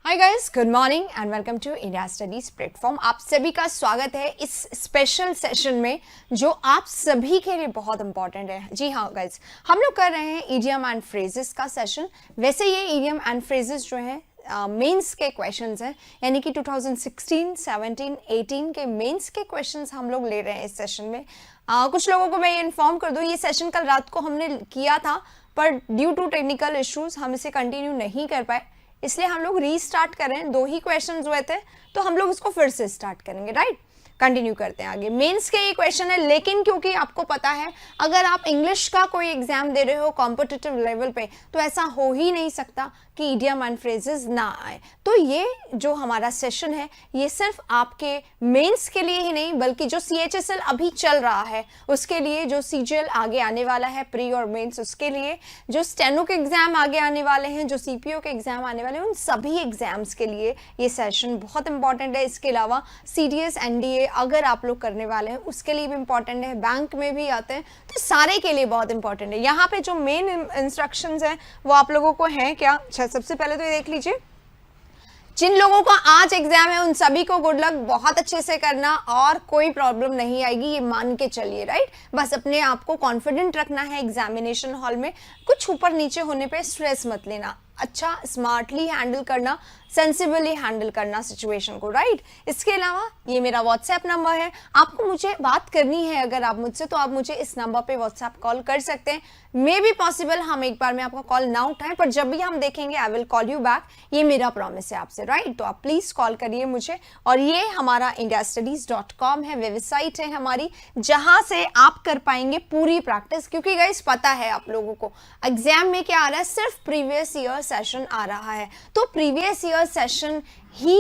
Hi guys, good morning and welcome to India studies platform. आप सभी का स्वागत है इस स्पेशल सेशन में जो आप सभी के लिए बहुत इंपॉर्टेंट है। जी हाँ गाइस, हम लोग कर रहे हैं इडियम एंड फ्रेजेस का सेशन। वैसे ये इडियम एंड फ्रेजेस जो है मेंस के क्वेश्चंस हैं, यानी कि 2016, 17, 18 के मेंस के क्वेश्चंस हम लोग ले रहे हैं इस सेशन में। कुछ लोगों को मैं ये इन्फॉर्म कर दूं, ये सेशन कल रात को हमने किया था, पर ड्यू टू टेक्निकल इश्यूज हम इसे कंटिन्यू नहीं कर पाए, इसलिए हम लोग रीस्टार्ट करें। 2 ही क्वेश्चंस हुए थे तो हम लोग इसको फिर से स्टार्ट करेंगे। राइट, कंटिन्यू करते हैं आगे। मेंस के ये क्वेश्चन है, लेकिन क्योंकि आपको पता है अगर आप इंग्लिश का कोई एग्जाम दे रहे हो कॉम्पिटिटिव लेवल पे तो ऐसा हो ही नहीं सकता कि इडियम एंड फ्रेजेस ना आए। तो ये जो हमारा सेशन है ये सिर्फ आपके मेंस के लिए ही नहीं बल्कि जो CHSL अभी चल रहा है उसके लिए, जो CGL आगे आने वाला है प्री और मेंस उसके लिए, जो स्टेनो के एग्जाम आगे आने वाले हैं, जो CPO के एग्जाम आने वाले हैं, उन सभी एग्जाम्स के लिए ये सेशन बहुत इंपॉर्टेंट है। इसके अलावा CDS NDA अगर आप लोग करने वाले हैं उसके लिए भी इंपॉर्टेंट है, बैंक में भी आते हैं, तो सारे के लिए बहुत इंपॉर्टेंट है। यहाँ पे जो मेन इंस्ट्रक्शंस हैं वो आप लोगों को हैं क्या? सबसे पहले तो ये देख लीजिए, जिन लोगों का आज एग्जाम है उन सभी को गुड लक, बहुत अच्छे से करना और कोई प्रॉब्लम नहीं आएगी, ये मान के चलिए। राइट, बस अपने आप को कॉन्फिडेंट रखना है एग्जामिनेशन हॉल में, कुछ ऊपर नीचे होने पे स्ट्रेस मत लेना, अच्छा स्मार्टली हैंडल करना, सेंसिबली हैंडल करना सिचुएशन को। राइट, इसके अलावा ये मेरा व्हाट्सएप नंबर है, आपको मुझे बात करनी है अगर आप मुझसे, तो आप मुझे इस नंबर पे व्हाट्सएप कॉल कर सकते हैं। मे बी पॉसिबल हम एक बार में आपका कॉल ना उठाएं, पर जब भी हम देखेंगे I will call you back, ये मेरा प्रॉमिस है आपसे। राइट, तो आप प्लीज कॉल करिए मुझे। और ये हमारा indiastudies.com है, वेबसाइट है हमारी, जहां से आप कर पाएंगे पूरी प्रैक्टिस। क्योंकि गाइस पता है आप लोगों को एग्जाम में क्या आ रहा है, सिर्फ प्रीवियस ईयर सेशन आ रहा है, तो प्रीवियस ईयर सेशन ही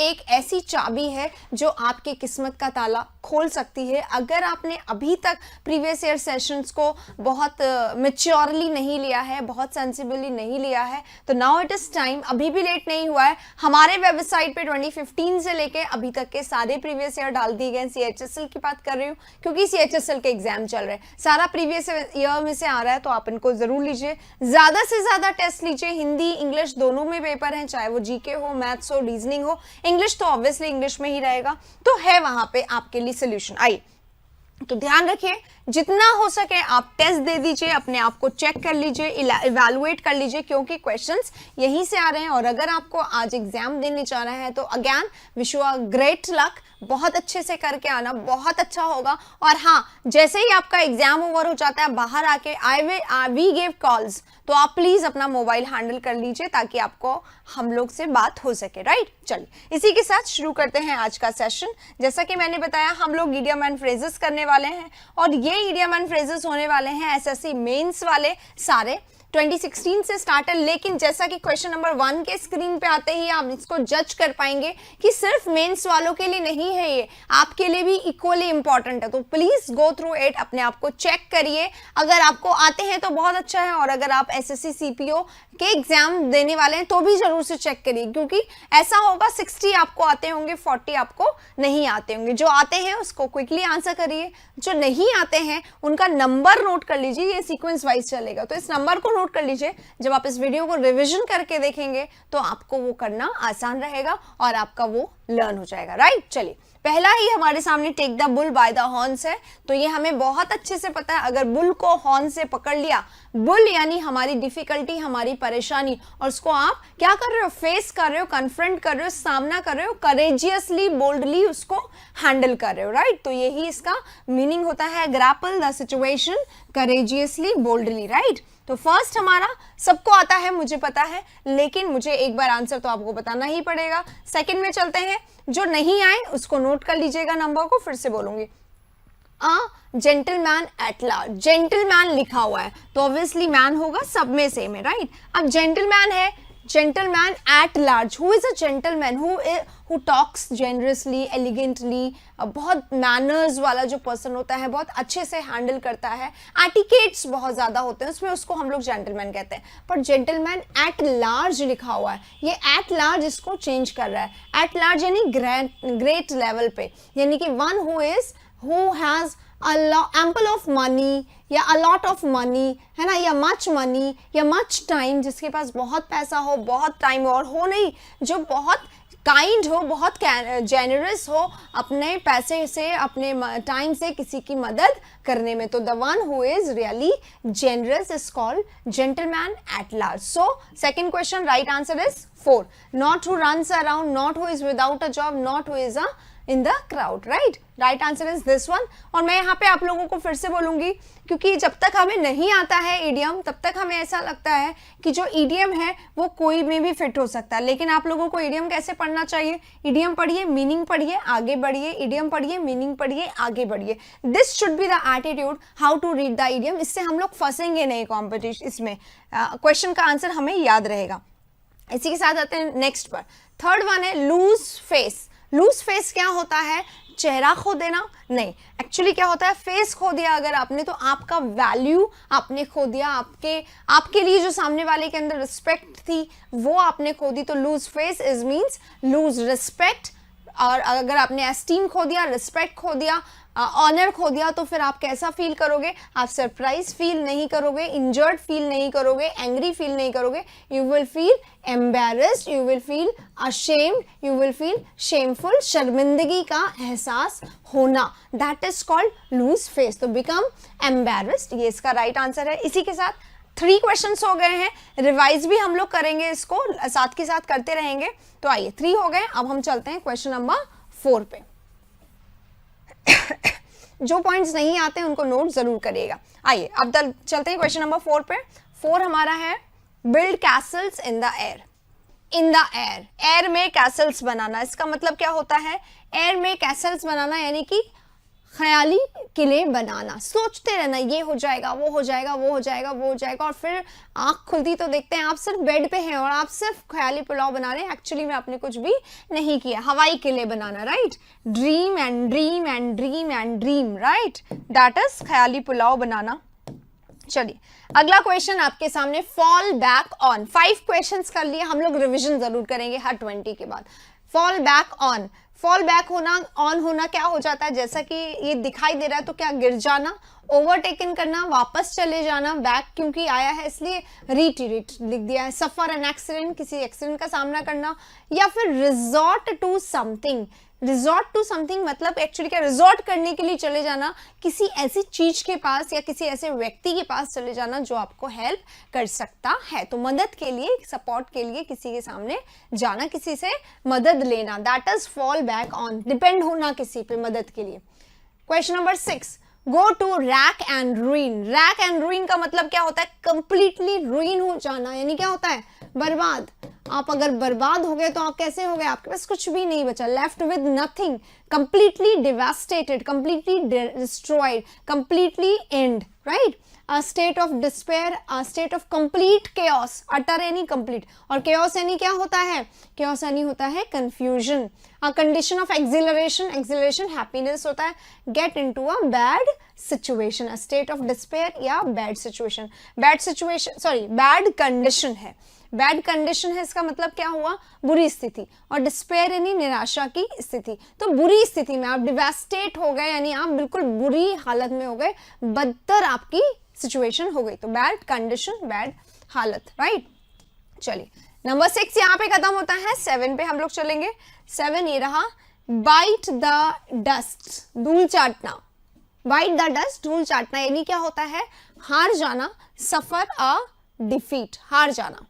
एक ऐसी चाबी है जो आपकी किस्मत का ताला खोल सकती है। अगर आपने अभी तक प्रीवियस ईयर सेशंस को बहुत मैच्योरली नहीं लिया है, बहुत सेंसिबली नहीं लिया है, तो नाउ इट इज टाइम, अभी भी लेट नहीं हुआ है। हमारे वेबसाइट पे 2015 से लेके अभी तक के सारे प्रीवियस ईयर डाल दिए गए। CHSL की बात कर रही हूँ क्योंकि CHSL के एग्जाम चल रहे हैं, सारा प्रीवियस ईयर में से आ रहा है, तो आप इनको जरूर लीजिए। ज्यादा से ज्यादा टेस्ट लीजिए, हिंदी इंग्लिश दोनों में पेपर हैं, चाहे वो GK हो, मैथ्स हो, रीजनिंग हो। इंग्लिश तो ऑब्वियसली इंग्लिश में ही रहेगा, तो है वहां पे आपके लिए सोल्यूशन। आइए, तो ध्यान रखिए, जितना हो सके आप टेस्ट दे दीजिए, अपने आप को चेक कर लीजिए, इवैल्यूएट कर लीजिए, क्योंकि क्वेश्चंस यहीं से आ रहे हैं। और अगर आपको आज एग्जाम देने जाना है तो again wish you a great luck, बहुत अच्छे से करके आना, बहुत अच्छा होगा। और हाँ, जैसे ही आपका एग्जाम ओवर हो जाता है, बाहर आके वी गिव कॉल्स, तो आप प्लीज अपना मोबाइल हैंडल कर लीजिए ताकि आपको हम लोग से बात हो सके। राइट, चलिए इसी के साथ शुरू करते हैं आज का सेशन। जैसा कि मैंने बताया, हम लोग इडियम एंड फ्रेजेस करने वाले हैं और ये इडियम एंड फ्रेजेस होने वाले हैं SSC मेंस वाले सारे। 2016 से स्टार्ट है, लेकिन जैसा कि क्वेश्चन नंबर 1 के स्क्रीन पे आते ही आप इसको जज कर पाएंगे कि सिर्फ मेंस वालों के लिए नहीं है, ये आपके लिए भी इक्वली इंपॉर्टेंट है। तो प्लीज गो थ्रू इट, अपने आप को चेक करिए। अगर आपको आते हैं तो बहुत अच्छा है, और अगर आप SSC CPO के एग्जाम देने वाले हैं तो भी जरूर से चेक करिए, क्योंकि ऐसा होगा 60 आपको आते होंगे, 40 आपको नहीं आते होंगे। जो आते हैं उसको क्विकली आंसर करिए, जो नहीं आते हैं उनका नंबर नोट कर लीजिए, ये सीक्वेंस वाइज चलेगा, तो इस नंबर को नोट कर लीजिए। जब आप इस वीडियो को रिवीजन करके देखेंगे तो आपको वो करना आसान रहेगा और आपका वो लर्न हो जाएगा। राइट, चलिए पहला ही हमारे सामने take the bull by the horns है, तो ये हमें बहुत अच्छे से पता है, अगर बुल को हॉर्न से पकड़ लिया, बुल यानी हमारी डिफिकल्टी, हमारी परेशानी, और उसको आप क्या कर रहे हो, फेस कर रहे हो, कन्फ्रंट कर रहे हो, सामना कर रहे हो, करेजियसली बोल्डली उसको हैंडल कर रहे हो। राइट, तो यही इसका मीनिंग होता है, grapple the situation courageously boldly. Right, तो फर्स्ट हमारा सबको आता है, मुझे पता है, लेकिन मुझे एक बार आंसर तो आपको बताना ही पड़ेगा। सेकंड में चलते हैं, जो नहीं आए उसको नोट कर लीजिएगा, नंबर को फिर से बोलूंगी। जेंटलमैन एट लार्ज, जेंटलमैन लिखा हुआ है तो ऑब्वियसली मैन होगा, सब में सेम है। राइट, अब जेंटलमैन है, gentleman at large, who is a gentleman, who talks generously, elegantly, बहुत मैनर्स वाला जो पर्सन होता है, बहुत अच्छे से हैंडल करता है, एटिकेट्स बहुत ज्यादा होते हैं उसमें, उसको हम लोग जेंटलमैन कहते हैं। पर जेंटलमैन एट लार्ज लिखा हुआ है, ये एट लार्ज इसको चेंज कर रहा है। एट लार्ज यानी ग्रेट लेवल पे, यानी कि one who has ample of money या अलॉट ऑफ मनी, है ना, या मच मनी या मच टाइम, जिसके पास बहुत पैसा हो, बहुत टाइम हो, और हो नहीं जो बहुत काइंड हो, बहुत जेनरस हो अपने पैसे से, अपने टाइम से किसी की मदद करने में. तो the one who is really generous is called gentleman at large. So second question right answer is 4. Not who runs around, not who is without a job, not who is a in the crowd. Right answer is this one. और मैं यहाँ पे आप लोगों को फिर से बोलूंगी, क्योंकि जब तक हमें नहीं आता है इडियम, तब तक हमें ऐसा लगता है कि जो इडियम है वो कोई में भी फिट हो सकता है. लेकिन आप लोगों को इडियम कैसे पढ़ना चाहिए? इडियम पढ़िए, मीनिंग पढ़िए, आगे बढ़िए. इडियम पढ़िए, मीनिंग पढ़िए, आगे बढ़िए. This should be the attitude how to read the idiom. इससे हम लोग फंसेंगे नहीं कॉम्पिटिशन, इसमें क्वेश्चन का आंसर हमें याद रहेगा. इसी के साथ आते हैं नेक्स्ट पर. थर्ड वन है लूज फेस. लूज फेस क्या होता है? चेहरा खो देना नहीं. एक्चुअली क्या होता है, फेस खो दिया अगर आपने तो आपका वैल्यू आपने खो दिया, आपके लिए जो सामने वाले के अंदर रिस्पेक्ट थी वो आपने खो दी. तो lose face is means lose respect. और अगर आपने एस्टीम खो दिया, रिस्पेक्ट खो दिया, ऑनर खो दिया, तो फिर आप कैसा फील करोगे? आप सरप्राइज फील नहीं करोगे, इंजर्ड फील नहीं करोगे, एंग्री फील नहीं करोगे. You will feel embarrassed, you will feel ashamed, you will feel shameful. शर्मिंदगी का एहसास होना, that is called lose face. तो बिकम एम्बेरस्ड, ये इसका राइट आंसर है. इसी के साथ 3 क्वेश्चंस हो गए हैं. रिवाइज भी हम लोग करेंगे, इसको साथ के साथ करते रहेंगे. तो आइए 3 हो गए. अब हम चलते हैं क्वेश्चन नंबर 4 पे. जो पॉइंट्स नहीं आते हैं उनको नोट जरूर करिएगा. आइए अब चलते हैं क्वेश्चन नंबर 4 पे. 4 हमारा है build Castle's in the air. In the air, air में कैसल्स बनाना. इसका मतलब क्या होता है? एयर में कैसल्स बनाना यानी कि ख्याली किले बनाना. सोचते रहना ये हो जाएगा, वो हो जाएगा, वो हो जाएगा, वो हो जाएगा, और फिर आंख खुलती तो देखते हैं आप सिर्फ बेड पे हैं और आप सिर्फ ख्याली पुलाव बना रहे हैं. एक्चुअली में आपने कुछ भी नहीं किया. हवाई किले बनाना, right. Dream and dream and dream and dream, right. That is ख्याली पुलाव बनाना. चलिए अगला क्वेश्चन आपके सामने, फॉल बैक ऑन. 5 क्वेश्चंस कर लिए, हम लोग रिविजन जरूर करेंगे हर 20 के बाद. Fall back on. Fall back होना, ऑन होना क्या हो जाता है? जैसा कि ये दिखाई दे रहा है, तो क्या गिर जाना, ओवरटेकन करना, वापस चले जाना. बैक क्योंकि आया है इसलिए रिट्रीट लिख दिया है. सफर एन एक्सीडेंट, किसी एक्सीडेंट का सामना करना, या फिर resort to something. Resort to something मतलब एक्चुअली क्या, रिजॉर्ट करने के लिए चले जाना, किसी ऐसी चीज के पास या किसी ऐसे व्यक्ति के पास चले जाना जो आपको हेल्प कर सकता है. तो मदद के लिए, सपोर्ट के लिए किसी के सामने जाना, किसी से मदद लेना, that is fall back on. Depend होना किसी पे मदद के लिए. Question number 6, go to rack and ruin. Rack and ruin का मतलब क्या होता है? कंप्लीटली रूइन हो जाना, यानी क्या होता है? बर्बाद. आप अगर बर्बाद हो गए तो आप कैसे हो गए? आपके पास कुछ भी नहीं बचा. Left with nothing, completely devastated, completely destroyed, completely and, right. a state of despair, a state of complete chaos, utter यानी complete, और chaos यानी क्या होता है? chaos यानी होता है confusion. a condition of exhilaration, exhilaration happiness होता है. get into a bad situation, a state of despair या bad situation. bad situation, sorry, bad condition है. बैड कंडीशन है, इसका मतलब क्या हुआ? बुरी स्थिति. और डिस्पेयर यानी निराशा की स्थिति. तो बुरी स्थिति में आप डिवास्टेट हो गए, यानी आप बिल्कुल बुरी हालत में हो गए, बदतर आपकी सिचुएशन हो गई. तो बैड कंडीशन, बैड हालत, राइट. चलिए नंबर 6 यहाँ पे खत्म होता है. 7 पे हम लोग चलेंगे. 7 ये रहा, बाइट द डस्ट, धूल चाटना. बाइट द डस्ट, धूल चाटना यानी क्या होता है? हार जाना. सफर अ डिफीट, हार जाना.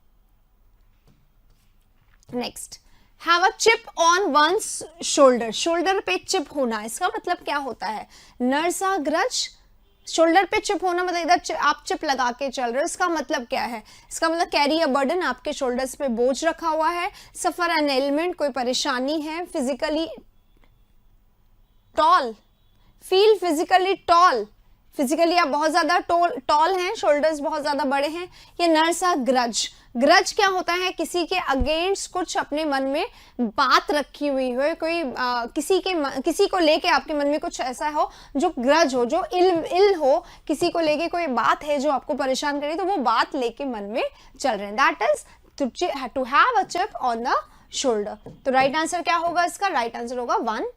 Next, have a chip on one's shoulder. Shoulder पे चिप होना, इसका मतलब क्या होता है? Nurse a grudge. शोल्डर पे चिप होना मतलब इधर आप चिप लगा के चल रहे हो. इसका मतलब क्या है? इसका मतलब कैरी अ बर्डन, आपके शोल्डर्स पे बोझ रखा हुआ है. सफर एन एलिमेंट, कोई परेशानी है. Physically tall, feel physically tall, physically आप बहुत ज्यादा टॉल हैं, शोल्डर्स बहुत ज्यादा बड़े हैं. ये नर्स अ ग्रज. ग्रज क्या होता है? किसी के अगेंस्ट कुछ अपने मन में बात रखी हुई हो, कोई किसी को लेके आपके मन में कुछ ऐसा हो जो ग्रज हो, जो इल हो, किसी को लेके कोई बात है जो आपको परेशान करे, तो वो बात लेके मन में चल रहे हैं. That is to have a chip on the shoulder. तो राइट आंसर क्या होगा इसका? राइट आंसर होगा 1.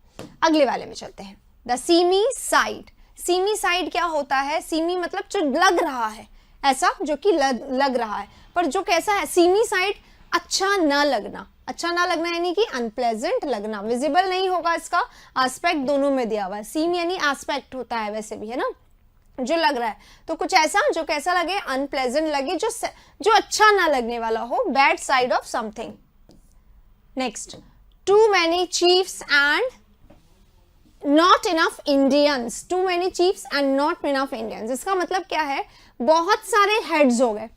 अगले वाले में चलते हैं. The semi side. Semi side क्या होता है, सीमी मतलब जो लग रहा है, ऐसा जो कि लग रहा है, पर जो कैसा है सीमी साइड, अच्छा ना लगना, अच्छा ना लगना यानी कि अनप्लेजेंट लगना, विजिबल नहीं होगा, इसका एस्पेक्ट दोनों में दिया हुआ है, सीम यानी एस्पेक्ट होता है वैसे भी, है ना, जो लग रहा है, तो कुछ ऐसा जो कैसा लगे, अनप्लेजेंट लगे, जो अच्छा ना लगने वाला हो, bad side of something. Next, too many chiefs and not enough Indians, too many chiefs and not enough Indians, इसका मतलब क्या है, बहुत सारे हेड्स हो गए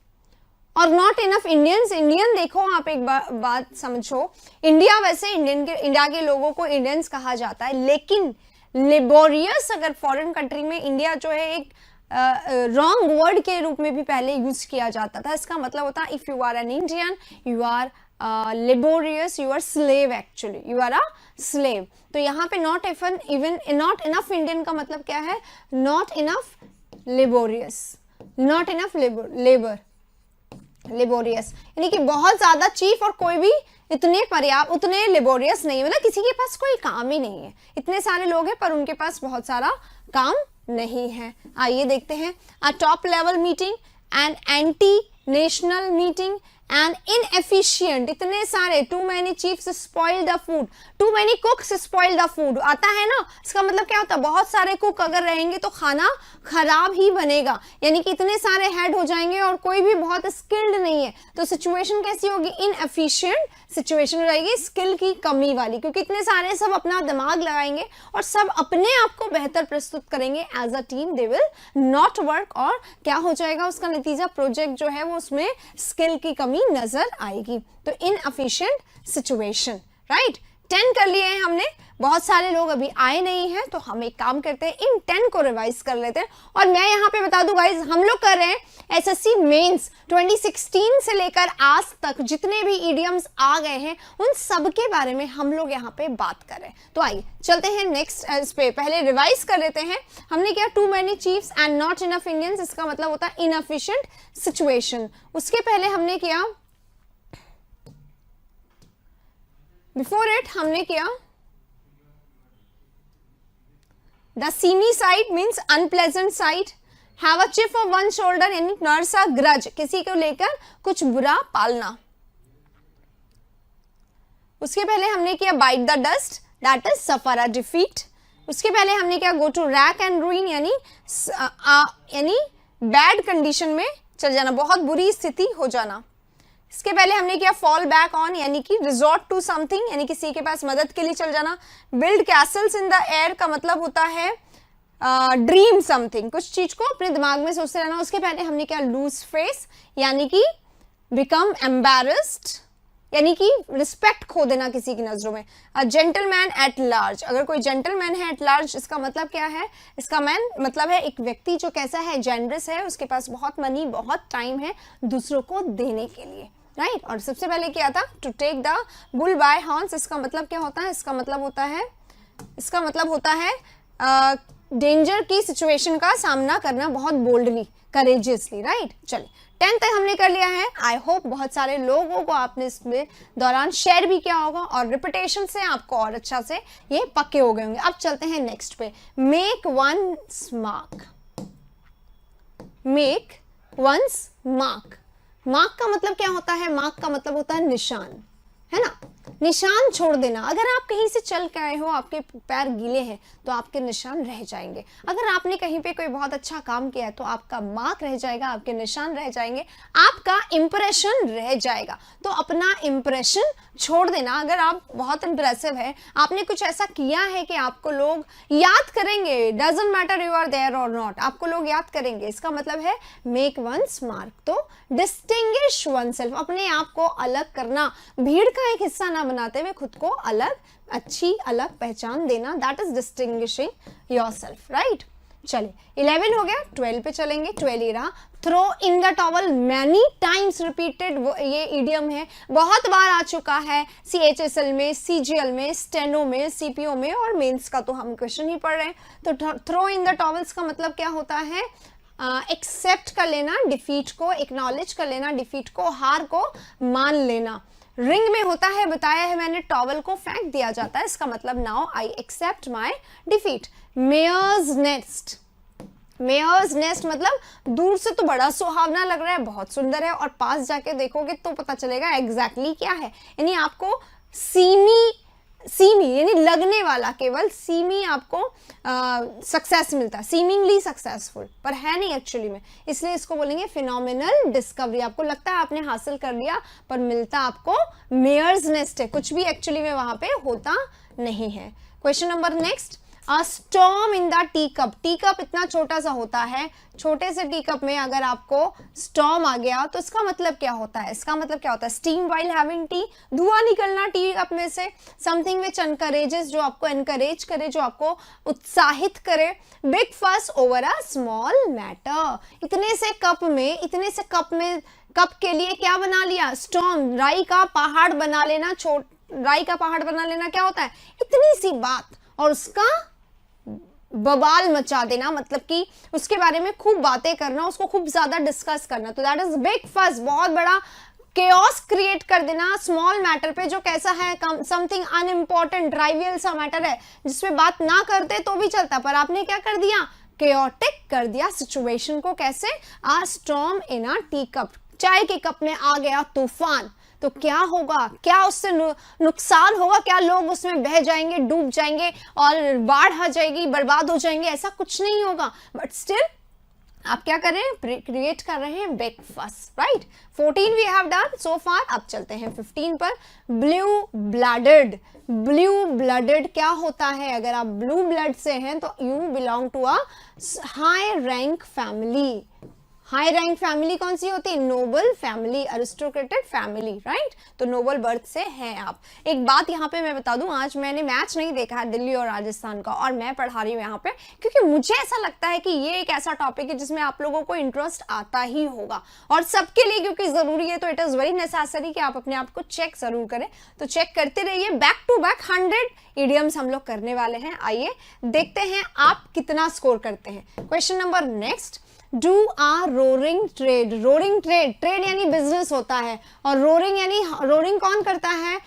और नॉट इनफ इंडियंस। इंडियन देखो आप एक बात समझो, इंडिया वैसे इंडिया के लोगों को इंडियंस कहा जाता है, लेकिन लेबोरियस अगर फॉरेन कंट्री में इंडिया जो है एक रॉन्ग वर्ड के रूप में भी पहले यूज किया जाता था। इसका मतलब होता है if you are an Indian you are laborious, you are slave, actually you are a slave. तो यहाँ पे not even not enough Indian का मतलब क्या है, not enough laborious, not enough labour, laborious यानी कि बहुत ज्यादा चीफ और कोई भी इतने पर्याप्त, उतने लेबोरियस नहीं, मतलब किसी के पास कोई काम ही नहीं है, इतने सारे लोग हैं पर उनके पास बहुत सारा काम नहीं है। आइए देखते हैं, a top level meeting and anti national meeting and inefficient, इतने सारे, too many chiefs spoil the food, too many cooks spoil the food, आता है ना, इसका मतलब क्या होता है, बहुत सारे कुक अगर रहेंगे तो खाना खराब ही बनेगा, यानी कि इतने सारे हेड हो जाएंगे और कोई भी बहुत स्किल्ड नहीं है, तो सिचुएशन कैसी होगी, इनएफिशिएंट सिचुएशन हो जाएगी, स्किल की कमी वाली, क्योंकि इतने सारे सब अपना दिमाग लगाएंगे और सब अपने आप को बेहतर प्रस्तुत करेंगे as a team, they will not work, और क्या हो जाएगा उसका नतीजा, प्रोजेक्ट जो है वो उसमें स्किल की कमी नजर आएगी। तो इनएफिशिएंट सिचुएशन, राइट। 10 कर लिए हैं हमने, बहुत सारे लोग अभी आए नहीं हैं, तो हम एक काम करते हैं, इन 10 को रिवाइज कर लेते हैं। और मैं यहाँ पे बता दूं गाइज, हम लोग कर रहे हैं एसएससी मेंस 2016 से लेकर आज तक जितने भी इडियम्स आ गए हैं उन सब के बारे में हम लोग यहाँ पे बात कर रहे हैं। तो आइए चलते हैं नेक्स्ट इस पे, पहले रिवाइज कर लेते हैं। हमने किया too many chiefs and not enough Indians, इसका मतलब होता है इनएफिशिएंट सिचुएशन। उसके पहले हमने किया, बिफोर इट हमने किया the semi side means unpleasant side, have a chip off one shoulder यानी नर्स अ ग्रज, किसी को लेकर कुछ बुरा पालना। उसके पहले हमने किया bite the dust, that is suffer a defeat. उसके पहले हमने किया go to rack and ruin यानी बैड कंडीशन में चल जाना, बहुत बुरी स्थिति हो जाना। इसके पहले हमने किया फॉल बैक ऑन यानी कि रिजॉर्ट टू समथिंग यानी किसी के पास मदद के लिए चल जाना। Build Castle's in the air का मतलब होता है ड्रीम समथिंग, कुछ चीज को अपने दिमाग में सोचते रहना। उसके पहले हमने किया लूज फेस यानी कि बिकम एम्बैरेस्ड यानी कि रिस्पेक्ट खो देना किसी की नजरों में। अ जेंटलमैन एट लार्ज, अगर कोई जेंटलमैन है एट लार्ज इसका मतलब क्या है, इसका मैन मतलब है एक व्यक्ति जो कैसा है, जेनरस है, उसके पास बहुत मनी बहुत टाइम है दूसरों को देने के लिए, राइट। और सबसे पहले क्या था, to take the bull by horns, इसका मतलब क्या होता है, इसका मतलब होता है डेंजर की सिचुएशन का सामना करना बहुत बोल्डली, करेजियसली, राइट। चलिए 10 तक हमने कर लिया है। आई होप बहुत सारे लोगों को आपने इसमें दौरान शेयर भी किया होगा और रिपीटेशन से आपको और अच्छा से ये पक्के हो गए होंगे। अब चलते हैं नेक्स्ट पे, make one's mark, make one's mark. Mark का मतलब क्या होता है, मार्क का मतलब होता है निशान, है ना, निशान छोड़ देना। अगर आप कहीं से चल के आए हो, आपके पैर गीले हैं तो आपके निशान रह जाएंगे। अगर आपने कहीं पे कोई बहुत अच्छा काम किया है तो आपका मार्क रह जाएगा, आपके निशान रह जाएंगे, आपका इंप्रेशन रह जाएगा। तो अपना इंप्रेशन छोड़ देना। अगर आप बहुत इंप्रेसिव है, आपने कुछ ऐसा किया है कि आपको लोग याद करेंगे, doesn't matter you are there or not, आपको लोग याद करेंगे, इसका मतलब है मेक वंस मार्क। तो डिस्टिंग्विश वनसेल्फ, अपने आप को अलग करना, भीड़ का एक हिस्सा ना बनाते हुए खुद को अलग, अच्छी अलग पहचान देना, that is distinguishing yourself, right. चलिए 11 हो गया, 12 पे चलेंगे। 12 ये रहा, throw in the towel, many times repeated, ये इडियम है, बहुत बार आ चुका है CHSL में, CGL में, स्टेनो में, CPO में और मेंस का तो हम क्वेश्चन ही पढ़ रहे हैं। तो थ्रो इन द टॉवल्स का मतलब क्या होता है, एक्सेप्ट कर लेना डिफीट को, एक्नॉलेज कर लेना डिफीट को, हार को मान लेना। रिंग में होता है, बताया है मैंने, टॉवल को फेंक दिया जाता है, इसका मतलब now I accept my defeat. Mare's nest, mare's nest मतलब दूर से तो बड़ा सुहावना लग रहा है, बहुत सुंदर है, और पास जाके देखोगे तो पता चलेगा एग्जैक्टली क्या है। यानी आपको सीमी यानी लगने वाला, केवल सीमी आपको सक्सेस मिलता है, सीमिंगली सक्सेसफुल, पर है नहीं एक्चुअली में, इसलिए इसको बोलेंगे फिनोमिनल डिस्कवरी। आपको लगता है आपने हासिल कर लिया, पर मिलता आपको मेयर्स नेस्ट है, कुछ भी एक्चुअली में वहां पे होता नहीं है। Question number next, a storm in the tea cup. Tea cup इतना छोटा सा होता है, छोटे से टी कप में अगर आपको स्टॉर्म आ गया तो इसका मतलब क्या होता है? इसका मतलब क्या होता है? स्टीम वाइल हैविंग टी, धुआं निकलना टी कप में से। समथिंग विच एनकरेजेस, जो आपको एनकरेज करे, जो आपको उत्साहित करे। बिग फस ओवर अ स्मॉल मैटर। इतने से कप में कप के लिए क्या बना लिया? स्टॉर्म, राई का पहाड़ बना लेना। राई का पहाड़ बना लेना क्या होता है? इतनी सी बात और उसका बवाल मचा देना, मतलब कि उसके बारे में खूब बातें करना, उसको खूब ज्यादा डिस्कस करना। तो दैट इज बिग फस, बहुत बड़ा केओस क्रिएट कर देना स्मॉल मैटर पे, जो कैसा है? समथिंग अनइम्पॉर्टेंट, ट्राइवियल सा मैटर है जिसपे बात ना करते तो भी चलता, पर आपने क्या कर दिया? केओटिक कर दिया सिचुएशन को। कैसे? A storm in a tea cup, चाय के कप में आ गया तूफान, तो क्या होगा? क्या उससे नुकसान होगा? क्या लोग उसमें बह जाएंगे, डूब जाएंगे और बाढ़ आ जाएगी, बर्बाद हो जाएंगे? ऐसा कुछ नहीं होगा, बट स्टिल आप क्या कर रहे हैं? क्रिएट कर रहे हैं big fuss, right. 14 we have done so far. अब चलते हैं 15 पर। Blue blooded. ब्लू ब्लडेड क्या होता है? अगर आप ब्लू ब्लड से हैं तो you belong to a high rank family. High rank family कौन सी होती है? Noble family, aristocrated family, right. तो नोबल बर्थ से हैं आप। एक बात यहाँ पे मैं बता दूं, आज मैंने मैच नहीं देखा है दिल्ली और राजस्थान का, और मैं पढ़ा रही हूँ यहाँ पे, क्योंकि मुझे ऐसा लगता है कि ये एक ऐसा टॉपिक है जिसमें आप लोगों को इंटरेस्ट आता ही होगा, और सबके लिए क्योंकि जरूरी है, तो इट इज वेरी नेसेसरी कि आप अपने आप को चेक जरूर करें। तो चेक करते रहिए। बैक टू बैक 100 इडियम्स हम लोग करने वाले हैं। आइए देखते हैं आप कितना स्कोर करते हैं। Question number next, do a roaring trade. Roaring trade यानी बिजनेस होता है, और रोरिंग यानी रोरिंग कौन करता है?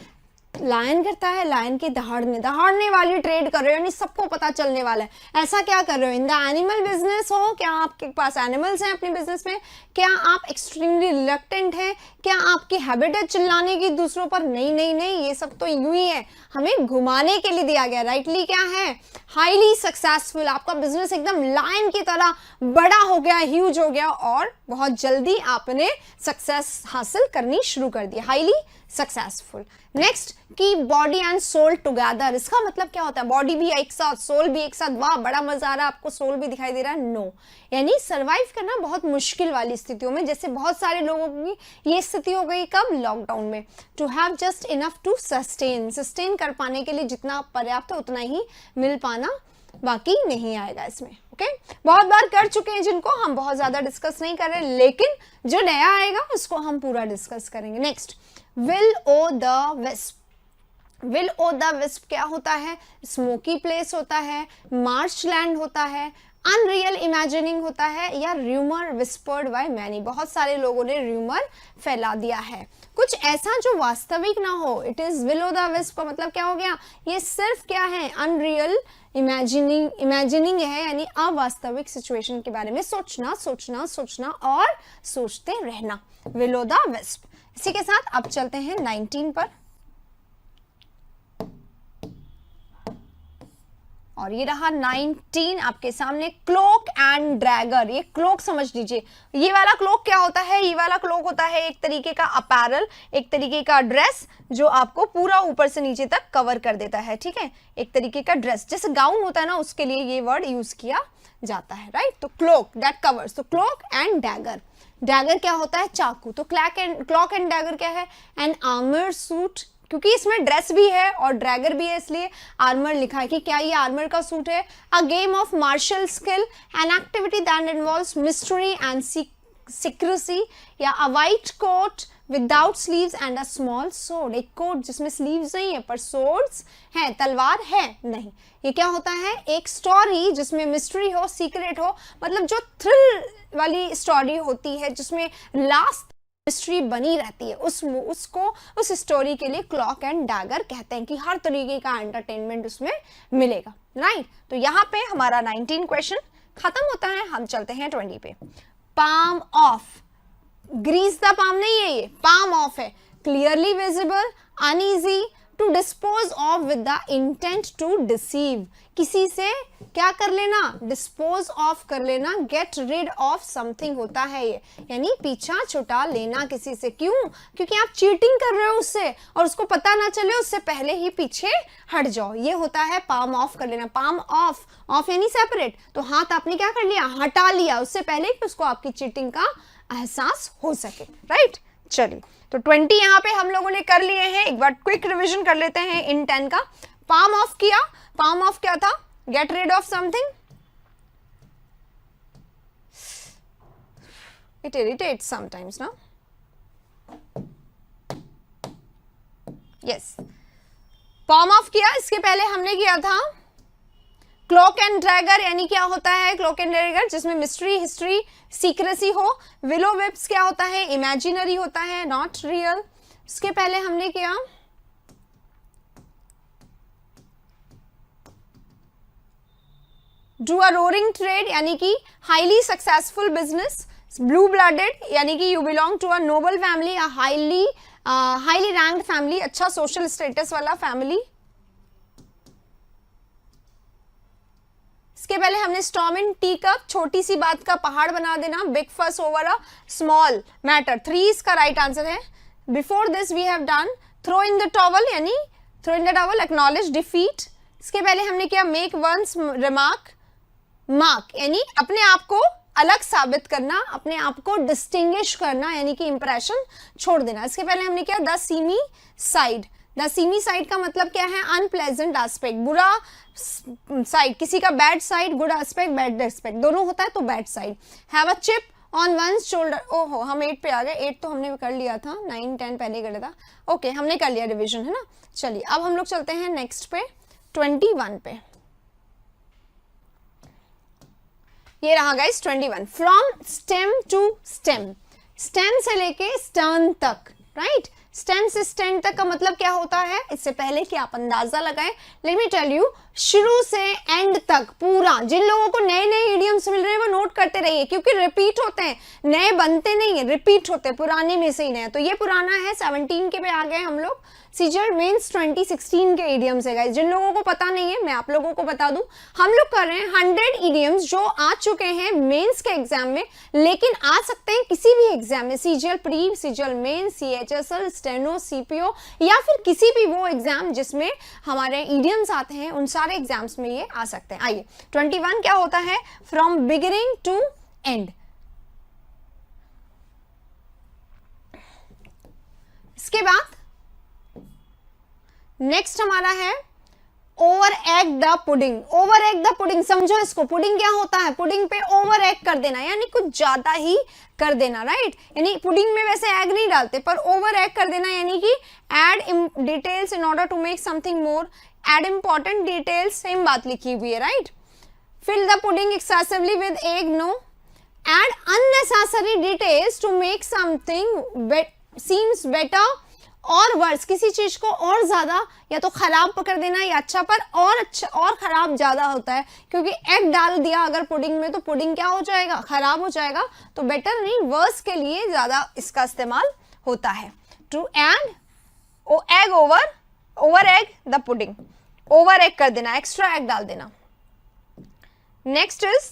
लायन करता है। लायन की दहाड़ने वाली ट्रेड कर रहे हो, यानी सबको पता चलने वाला है। ऐसा क्या कर रहे हो? इन द एनिमल बिजनेस हो, क्या आपके पास एनिमल्स हैं अपने बिजनेस में? क्या आप एक्सट्रीमली रिलक्टेंट हैं? क्या आपकी हैबिट है चिल्लाने की दूसरों पर? नहीं नहीं नहीं, ये सब तो यूं ही है, हमें घुमाने के लिए दिया गया। राइटली क्या है? Highly successful. आपका बिजनेस एकदम लायन की तरह बड़ा हो गया, ह्यूज हो गया, और बहुत जल्दी आपने सक्सेस हासिल करनी शुरू कर दी। Highly successful. Next, keep body and soul together. इसका मतलब क्या होता है? बॉडी भी एक साथ, सोल भी एक साथ। वाह, बड़ा मजा आ रहा है, आपको सोल भी दिखाई दे रहा है? नो। यानी सरवाइव करना बहुत मुश्किल वाली स्थितियों में, जैसे बहुत सारे लोगों की ये स्थिति हो गई कब? लॉकडाउन में। To have just enough to sustain कर पाने के लिए जितना पर्याप्त है उतना ही मिल पाना, बाकी नहीं आएगा इसमें। ओके, बहुत बार कर चुके हैं जिनको, हम बहुत ज्यादा डिस्कस नहीं कर रहे, लेकिन जो नया आएगा उसको हम पूरा डिस्कस करेंगे। Next, will o' the wisp. Will o' the wisp क्या होता है? स्मोकी प्लेस होता है, मार्श लैंड होता है, अनरियल इमेजिनिंग होता है, या र्यूमर विस्पर्ड बाय मैनी। बहुत सारे लोगों ने र्यूमर फैला दिया है, कुछ ऐसा जो वास्तविक ना हो। It is will o' the wisp का मतलब क्या हो गया? ये सिर्फ क्या है? अनरियल इमेजिनिंग है, यानी अवास्तविक सिचुएशन के बारे में सोचना सोचना सोचना और सोचते रहना। Will o' the wisp. इसी के साथ अब चलते हैं 19 पर, और ये रहा 19 आपके सामने। Cloak and dagger. ये क्लोक समझ लीजिए, ये वाला क्लोक क्या होता है? ये वाला क्लोक होता है एक तरीके का अपैरल, एक तरीके का ड्रेस जो आपको पूरा ऊपर से नीचे तक कवर कर देता है, ठीक है? एक तरीके का ड्रेस, जैसे गाउन होता है ना, उसके लिए ये वर्ड यूज किया जाता है, राइट? तो क्लोक दैट कवर्स। तो क्लोक एंड डैगर। डैगर क्या होता है? चाकू। तो क्लॉक एंड डैगर क्या है? एन आर्मर सूट, क्योंकि इसमें ड्रेस भी है और ड्रैगर भी है, इसलिए आर्मर लिखा है कि क्या ये आर्मर का सूट है। A game of martial skill, an activity that involves mystery and secrecy, या a white coat without sleeves and a small sword. एक कोट जिसमें स्लीव्स नहीं है पर सोर्ड्स हैं, तलवार है नहीं। ये क्या होता है? एक स्टोरी जिसमें मिस्ट्री हो, सीक्रेट हो, मतलब जो थ्रिल वाली स्टोरी होती है जिसमें लास्ट मिस्ट्री बनी रहती है, उस स्टोरी के लिए क्लॉक एंड डैगर कहते हैं, कि हर तरीके का एंटरटेनमेंट उसमें मिलेगा, राइट? तो यहाँ पे हमारा 19 क्वेश्चन खत्म होता है। हम चलते हैं 20 पे। Palm off, grease the palm नहीं है, ये पाम ऑफ है। Clearly visible, uneasy, to dispose of with the intent to deceive, किसी से क्या कर लेना, डिस्पोज ऑफ कर लेना, गेट रिड ऑफ समथिंग होता है ये, यानी पीछा छुटा लेना किसी से। क्यों? क्योंकि आप चीटिंग कर रहे हो उससे और उसको पता ना चले, उससे पहले ही पीछे हट जाओ, ये होता है पाम ऑफ कर लेना। पाम ऑफ, ऑफ यानी सेपरेट, तो हाथ आपने क्या कर लिया, हटा लिया उससे पहले कि उसको आपकी चीटिंग का एहसास हो सके, राइट। चलिए, तो 20 यहाँ पे हम लोगों ने कर लिए हैं। एक बार क्विक रिवीजन कर लेते हैं इन 10 का। पाम ऑफ किया, पाम ऑफ क्या था, get rid of something, it irritates sometimes ना, यस। पाम ऑफ किया, इसके पहले हमने किया था क्लोक एंड ड्रैगर, यानी क्या होता है क्लोक एंड ड्रैगर, जिसमें मिस्ट्री, हिस्ट्री, सीक्रेसी हो। विलो विप्स क्या होता है, इमेजिनरी होता है, नॉट रियल। इसके पहले हमने किया डू अ रोरिंग ट्रेड, यानी कि highly successful business. Blue blooded, यानी कि you belong to a noble family, a highly ranked family, अच्छा सोशल स्टेटस वाला फैमिली। इसके पहले हमने स्टॉर्म इन टी कप, छोटी सी बात का पहाड़ बना देना, बिग फस ओवर अ स्मॉल मैटर, 3 इसका राइट आंसर है। Before this we have done throw in the towel, यानी throw in the towel, acknowledge defeat. इसके पहले हमने किया मेक वंस रिमार्क, मार्क यानी अपने आप को अलग साबित करना, अपने आप को डिस्टिंग्विश करना, यानी कि इंप्रेशन छोड़ देना। इसके पहले हमने किया the semi side, the semi side का मतलब क्या है, अनप्लेजेंट एस्पेक्ट, बुरा साइड, किसी का bad side, good aspect, bad aspect दोनों होता है तो bad side. Have a chip on one's shoulder, ओहो हम 8 पे आ गए, 8 तो हमने कर लिया था, 9 10 पहले कर लिया था, ओके हमने कर लिया रिवीजन, है ना। चलिए अब हम लोग चलते हैं नेक्स्ट पे, 21 पे। ये रहा guys 21, from stem to stem, stem से लेके स्टर्न तक, राइट। स्टेम से स्टेम तक का मतलब क्या होता है, इससे पहले कि आप अंदाजा लगाएं, लेट मी टेल यू, शुरू से एंड तक पूरा। जिन लोगों को नए नए इडियम्स मिल रहे हैं वो नोट करते रहिए, क्योंकि रिपीट होते हैं, नए बनते नहीं है, रिपीट होते हैं, पुराने में से ही नए। तो ये पुराना है, 17 के पे आ गए हम लोग। सीजर मेंस 2016 के इडियम्स है गाइस, जिन लोगों को पता नहीं है मैं आप लोगों को बता दूं, हम लोग कर रहे हैं 100 इडियम्स जो आ चुके हैं मेंस के एग्जाम में, लेकिन आ सकते हैं किसी भी एग्जाम में, CGL pre, CGL mains, CHSL, steno, CPO, या फिर किसी भी वो एग्जाम जिसमें हमारे इडियम्स आते हैं, उन सारे एग्जाम्स में ये आ सकते हैं। आइए 21 क्या होता है, फ्रॉम बिगिनिंग टू एंड। इसके बाद नेक्स्ट हमारा है over egg the pudding. Over egg the pudding समझो इसको, पुडिंग क्या होता है, पुडिंग पे ओवर एग कर देना, यानी कुछ ज्यादा ही कर देना, राइट। यानी पुडिंग में वैसे एग नहीं डालते, पर ओवर एग कर देना, यानी कि add details in order to make something more, add important details, same बात लिखी हुई है, right. Fill the pudding excessively with egg, no. Add unnecessary details to make something seems better or worse, किसी चीज को और ज्यादा या तो खराब पकड़ देना या अच्छा, पर और अच्छा और खराब ज्यादा होता है, क्योंकि एग डाल दिया अगर पुडिंग में तो पुडिंग क्या हो जाएगा, खराब हो जाएगा। तो बेटर नहीं, वर्स के लिए ज्यादा इसका इस्तेमाल होता है। To add egg over egg the pudding, over egg कर देना, एक्स्ट्रा एग डाल देना। Next is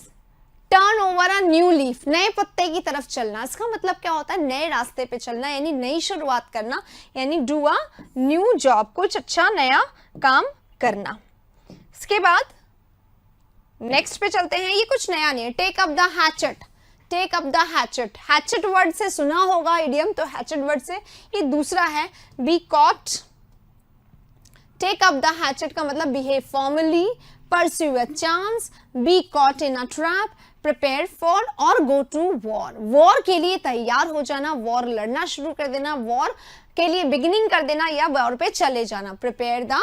turn over a new leaf, नए पत्ते की तरफ चलना। इसका मतलब क्या होता है, नए रास्ते पे चलना, यानी नई शुरुआत करना, यानी डू अ न्यू जॉब, कुछ अच्छा नया काम करना। इसके बाद नेक्स्ट पे चलते हैं, ये कुछ नया नहीं है, take up the hatchet, take up the hatchet, hatchet word से सुना होगा इडियम, तो हैचेट वर्ड से ये दूसरा है, be caught. Take up the hatchet का मतलब behave formally, pursue a chance, be caught in a trap, prepare for और go to war, war के लिए तैयार हो जाना, war लड़ना शुरू कर देना, war के लिए beginning कर देना या war पे चले जाना, prepare the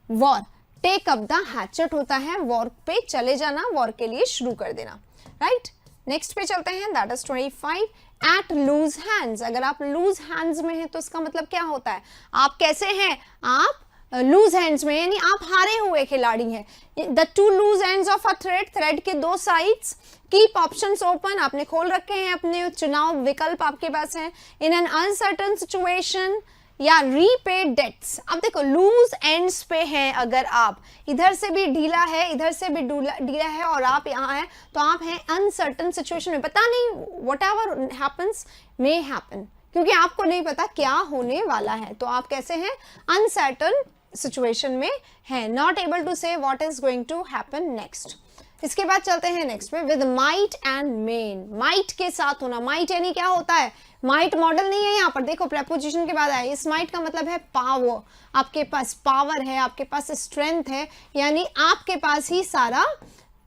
war। take up the hatchet होता है war पे चले जाना, war के लिए शुरू कर देना, right। next पे चलते हैं, that is 25, at loose hands। अगर आप loose hands में हैं तो इसका मतलब क्या होता है, आप कैसे हैं, आप लूज हैंड्स में, यानी आप हारे हुए खिलाड़ी हैं। The two loose ends of a thread के दो साइड्स, कीप ऑप्शंस ओपन, आपने खोल रखे हैं अपने चुनाव विकल्प आपके पास हैं। इन एन अनसर्टन सिचुएशन या रीपे डेट्स। अब देखो लूज एंड्स पे हैं, अगर आप इधर से भी ढीला है इधर से भी ढीला है और आप यहाँ हैं, तो आप हैं अनसर्टन सिचुएशन में, पता नहीं what ever happens may happen, क्योंकि आपको नहीं पता क्या होने वाला है, तो आप कैसे हैं, अनसर्टन सिचुएशन में है, not able to say what is going to happen next. इसके बाद चलते हैं नेक्स्ट में, with might and main. Might के साथ होना, माइट यानी क्या होता है, माइट मॉडल नहीं है यहाँ पर, देखो प्रेपोजिशन के बाद आया, इस माइट का मतलब है पावर, आपके पास पावर है, आपके पास स्ट्रेंथ है, यानी आपके पास ही सारा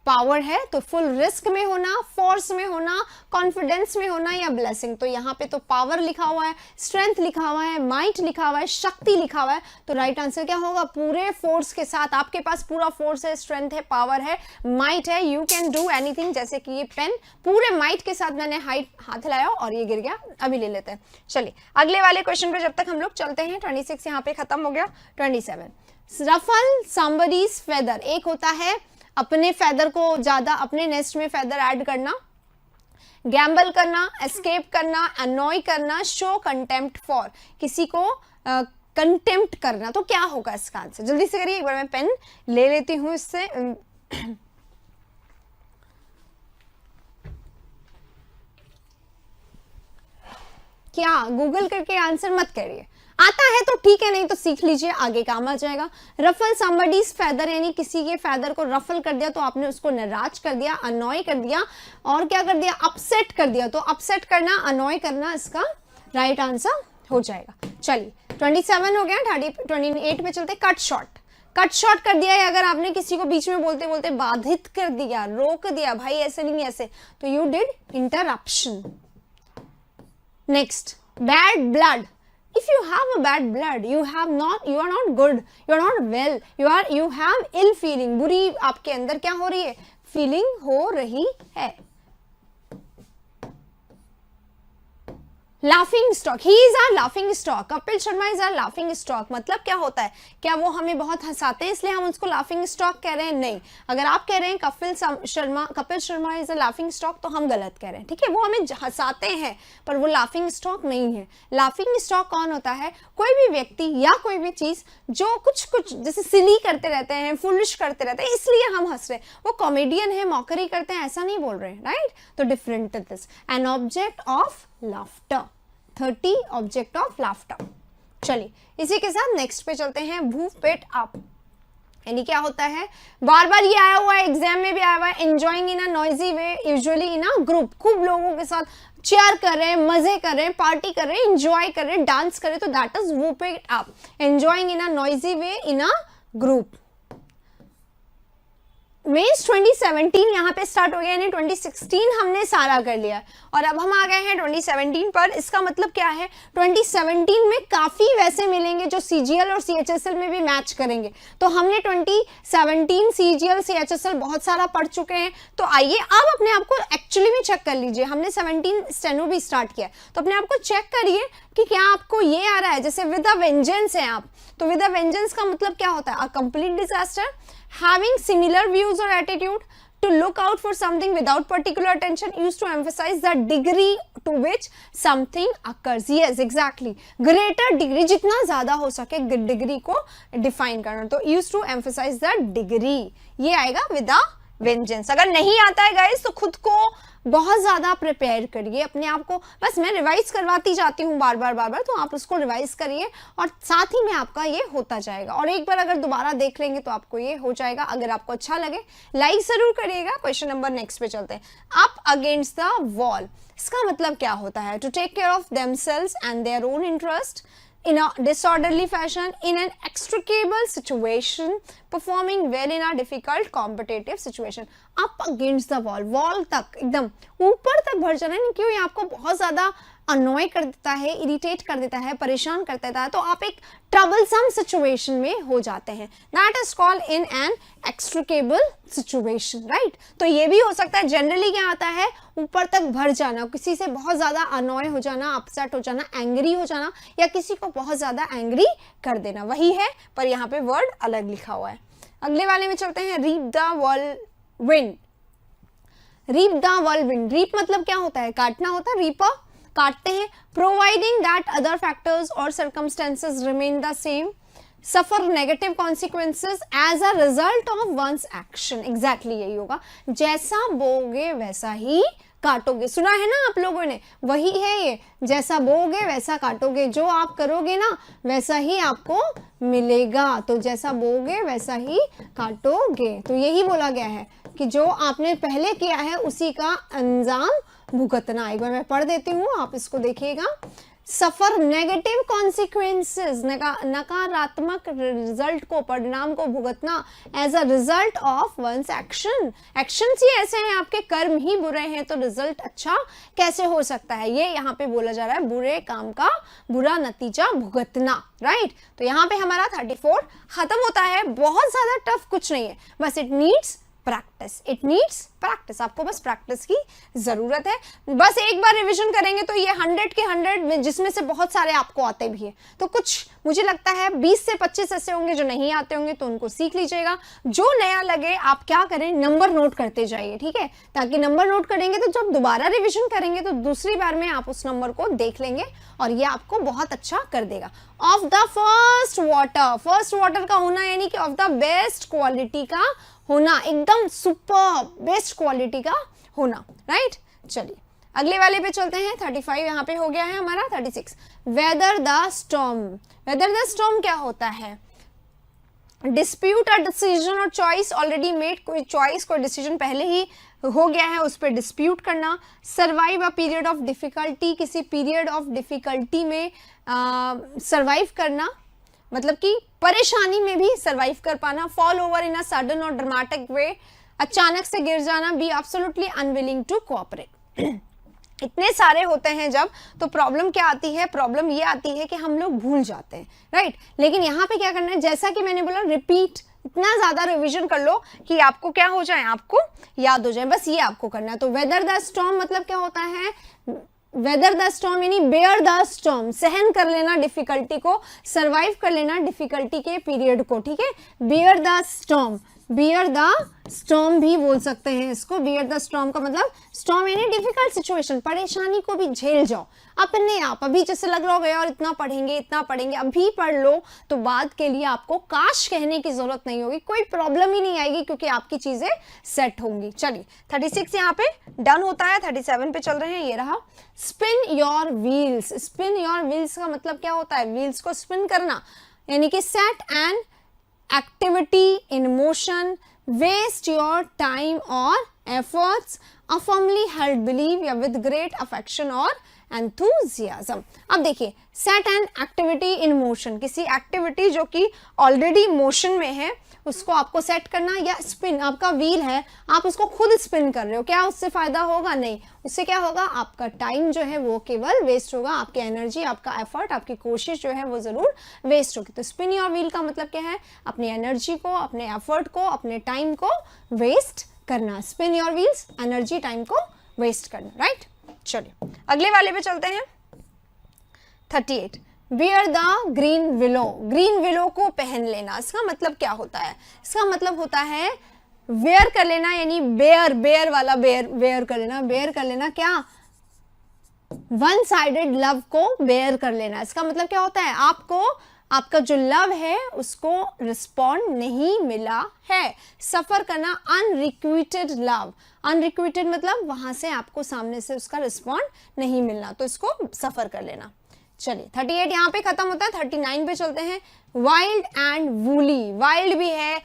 पावर है, तो फुल रिस्क में होना, फोर्स में होना, कॉन्फिडेंस में होना या ब्लेसिंग। तो यहाँ पे तो पावर लिखा हुआ है, स्ट्रेंथ लिखा हुआ है, माइट लिखा हुआ है, शक्ति लिखा हुआ है, तो राइट आंसर क्या होगा, पूरे फोर्स के साथ, आपके पास पूरा फोर्स है, स्ट्रेंथ है, पावर है, माइट है, यू कैन डू एनीथिंग। जैसे कि ये पेन पूरे माइट के साथ मैंने हाथ हिलाया और ये गिर गया। अभी ले लेते हैं, चलिए अगले वाले क्वेश्चन पे जब तक हम लोग चलते हैं। 26 यहाँ पे खत्म हो गया। 27, रफल समबडीज फेदर। एक होता है अपने फेदर को ज्यादा, अपने नेस्ट में फेदर ऐड करना, गैम्बल करना, एस्केप करना, अनॉय करना, शो कंटेम्प्ट फॉर, किसी को कंटेम्प्ट करना। तो क्या होगा इसका आंसर, जल्दी से करिए, एक बार मैं पेन ले लेती हूं इससे। क्या गूगल करके आंसर मत करिए, आता है तो ठीक है, नहीं तो सीख लीजिए, आगे काम आ जाएगा। रफल समबडीज फेदर, यानी किसी के फेदर को रफल कर दिया तो आपने उसको नाराज कर दिया, अनॉय कर दिया, और क्या कर दिया, अपसेट कर दिया। तो अपसेट करना, अनॉय करना इसका राइट आंसर हो जाएगा। चलिए 27 हो गया, 28 पे चलते। कट शॉर्ट, कट शॉर्ट कर दिया है, अगर आपने किसी को बीच में बोलते बोलते बाधित कर दिया, रोक दिया, भाई ऐसे नहीं ऐसे, तो you did interruption. Next, bad blood. If you have a bad blood, you are not good, you are not well, you have ill feeling, बुरी आपके अंदर क्या हो रही है, फीलिंग हो रही है। Laughing stock, he is our laughing stock, Kapil Sharma is our laughing stock. मतलब क्या होता है, क्या वो हमें बहुत हंसाते हैं इसलिए हम उसको लाफिंग स्टॉक कह रहे हैं, नहीं। अगर आप कह रहे हैं Kapil Sharma is a laughing stock, तो हम गलत कह रहे हैं, ठीक है, वो हमें हंसाते हैं पर वो लाफिंग स्टॉक नहीं है। लाफिंग स्टॉक कौन होता है, कोई भी व्यक्ति या कोई भी चीज जो कुछ जैसे सिली करते रहते हैं, फुलिश करते रहते हैं, इसलिए हम हंस रहे हैं। वो कॉमेडियन है, मॉकरी करते हैं, ऐसा नहीं बोल रहे, राइट। तो different this, an object of laughter. 30 object of laughter. चलिए इसी के साथ नेक्स्ट पे चलते हैं, भूफ पेट अप, यानी क्या होता है, बार बार ये आया हुआ है, एग्जाम में भी आया हुआ है, enjoying in a noisy way, usually in a group, खूब लोगों के साथ चेयर कर रहे हैं, मजे कर रहे हैं, पार्टी कर रहे हैं, एंजॉय कर रहे हैं, डांस कर रहे हैं, तो that is whoop it up, enjoying in a noisy way in a group. Mains 2017 यहाँ पे स्टार्ट हो गया, यानी 2016 हमने सारा कर लिया और अब हम आ गए हैं 2017 पर। इसका मतलब क्या है, 2017 में काफी वैसे मिलेंगे जो सीजीएल और सीएचएसएल में भी मैच करेंगे। तो हमने 2017 सीजीएल सीएचएसएल बहुत सारा पढ़ चुके हैं, तो आइए अब अपने आप को एक्चुअली में चेक कर लीजिए। हमने 17 स्टेनो भी स्टार्ट किया, तो अपने आप को चेक करिए कि क्या आपको ये आ रहा है। जैसे विद अ वेंजेंस है आप, तो विद अ वेंजेंस का मतलब क्या होता है, a complete disaster, having similar views or attitude, to look out for something without particular attention, used to emphasize the degree to which something occurs. Yes, exactly, greater degree, जितना ज्यादा हो सके degree को डिफाइन करना, तो used to emphasize the degree, ये आएगा with a vengeance। अगर नहीं आता है गाइस तो खुद को बहुत ज्यादा प्रिपेयर करिए, अपने आप को, बस मैं रिवाइज करवाती जाती हूँ बार बार, तो आप उसको रिवाइज करिए और साथ ही में आपका ये होता जाएगा। और एक बार अगर दोबारा देख लेंगे तो आपको ये हो जाएगा। अगर आपको अच्छा लगे लाइक जरूर करिएगा। क्वेश्चन नंबर नेक्स्ट पे चलते हैं, अप अगेंस्ट द वॉल। इसका मतलब क्या होता है, to take care of themselves and their own interest in a disorderly fashion, in an extricable situation, performing well in a difficult competitive situation. Up against the wall, wall तक एकदम ऊपर तक बढ़ जाना है, क्यों, ये आपको बहुत ज्यादा अनॉय कर देता है, इरिटेट कर देता है, परेशान कर देता है, तो आप एक ट्रबलसम सिचुएशन में हो जाते हैं। That is called in an inextricable situation, right. तो ये भी हो सकता है, जनरली क्या आता है, ऊपर तक भर जाना, किसी से बहुत ज्यादा अनॉय हो जाना, अपसेट हो जाना, एंग्री हो जाना, या किसी को बहुत ज्यादा एंग्री कर देना, वही है, पर यहाँ पे वर्ड अलग लिखा हुआ है। अगले वाले में चलते हैं, reap the whirlwind. Reap the whirlwind, reap मतलब क्या होता है, काटना होता है, रीपर काटते हैं। Providing that other factors or circumstances remain the same, suffer negative consequences as a result of one's action. Exactly यही होगा, जैसा बोगे वैसा ही काटोगे, सुना है ना आप लोगों ने, वही है ये, जैसा बोगे वैसा काटोगे, जो आप करोगे ना वैसा ही आपको मिलेगा, तो जैसा बोगे वैसा ही काटोगे। तो यही बोला गया है कि जो आपने पहले किया है उसी का अंजाम भुगतना। एक बार मैं पढ़ देती हूँ, आप इसको देखिएगा। सफर नेगेटिव कॉन्सिक्वेंसेस, नकारात्मक रिजल्ट को, परिणाम को भुगतना as a result of one's action. Actions ही ऐसे हैं, आपके कर्म ही बुरे हैं, तो रिजल्ट अच्छा कैसे हो सकता है, ये यहाँ पे बोला जा रहा है, बुरे काम का बुरा नतीजा भुगतना, राइट। तो यहाँ पे हमारा 34 खत्म होता है। बहुत ज्यादा टफ कुछ नहीं है, बस it needs practice, it needs practice, आपको बस प्रैक्टिस की जरूरत है। बस एक बार रिवीजन करेंगे तो ये 100 के 100, जिसमें से बहुत सारे आपको आते भी हैं, तो कुछ मुझे लगता है 20 से 25 ऐसे होंगे जो नहीं आते होंगे, तो उनको सीख लीजिएगा। जो नया लगे आप क्या करें, नंबर नोट करते जाइए, ठीक है, ताकि नंबर नोट करेंगे तो जब दोबारा रिविजन करेंगे तो दूसरी बार में आप उस नंबर को देख लेंगे और ये आपको बहुत अच्छा कर देगा। Of the first water, first water का होना यानी कि ऑफ द बेस्ट क्वालिटी का होना, एकदम सुपर बेस्ट क्वालिटी का होना, राइट। चलिए अगले वाले पे चलते हैं। 35 यहाँ पे हो गया है हमारा। 36 weather the storm. Weather the storm क्या होता है, dispute a decision or choice already made, कोई चॉइस कोई डिसीजन पहले ही हो गया है, उस पर डिस्प्यूट करना। Survive a period of difficulty, किसी पीरियड ऑफ डिफिकल्टी में सर्वाइव करना, मतलब कि परेशानी में भी सर्वाइव कर पाना। Fall over in a sudden or dramatic way, अचानक से गिर जाना। Be absolutely unwilling to cooperate. इतने सारे होते हैं जब, तो प्रॉब्लम क्या आती है, प्रॉब्लम ये आती है कि हम लोग भूल जाते हैं, राइट। लेकिन यहाँ पे क्या करना है, जैसा कि मैंने बोला, रिपीट, इतना ज्यादा रिवीजन कर लो कि आपको क्या हो जाए, आपको याद हो जाए, बस ये आपको करना है। तो वेदर द स्टॉर्म मतलब क्या होता है, वेदर द स्टॉर्म यानी बेयर द स्टॉर्म, सहन कर लेना डिफिकल्टी को, सरवाइव कर लेना डिफिकल्टी के पीरियड को, ठीक है। Bear the storm, bear the storm भी बोल सकते हैं इसको। बियर द स्टॉर्म का मतलब, स्टॉर्म यानी डिफिकल्ट सिचुएशन, परेशानी को भी झेल जाओ अपने आप। अभी जैसे लग रहा होगा यार इतना पढ़ेंगे इतना पढ़ेंगे, अभी पढ़ लो तो बाद के लिए आपको काश कहने की जरूरत नहीं होगी, कोई प्रॉब्लम ही नहीं आएगी, क्योंकि आपकी चीजें सेट होंगी। चलिए 36 यहाँ पे डन होता है। 37 पे चल रहे हैं, ये रहा। Spin your wheels. Spin your wheels का मतलब क्या होता है, व्हील्स को स्पिन करना, यानी कि set and activity in motion, waste your time or efforts, a firmly held belief या with great affection or enthusiasm। अब देखिए, set an activity in motion, किसी एक्टिविटी जो कि ऑलरेडी मोशन में है उसको आपको सेट करना, या स्पिन, आपका व्हील है आप उसको खुद स्पिन कर रहे हो, क्या उससे फायदा होगा, नहीं। उससे क्या होगा, आपका टाइम जो है वो केवल वेस्ट होगा, आपकी एनर्जी, आपका एफर्ट, आपकी कोशिश जो है वो जरूर वेस्ट होगी। तो स्पिन योर व्हील का मतलब क्या है, अपनी एनर्जी को, अपने एफर्ट को, अपने टाइम को वेस्ट करना। Spin your wheels, energy time को वेस्ट करना, राइट। चलिए अगले वाले पे चलते हैं। 38 wear the green willow. Green willow को पहन लेना, इसका मतलब क्या होता है, इसका मतलब होता है वेयर कर लेना, यानी बेयर, बेयर वाला बेयर, वेयर कर लेना, बेयर कर लेना क्या, वन साइडेड लव को बेयर कर लेना। इसका मतलब क्या होता है, आपको आपका जो लव है उसको रिस्पॉन्ड नहीं मिला है, सफर करना, अनरिक्विटेड लव। अनरिक्विटेड मतलब वहां से आपको सामने से उसका रिस्पॉन्ड नहीं मिलना, तो इसको सफर कर लेना। चलिए 38 यहाँ पे खत्म होता है। 39 पे चलते हैं। Wild and woolly. वाइल्ड भी है,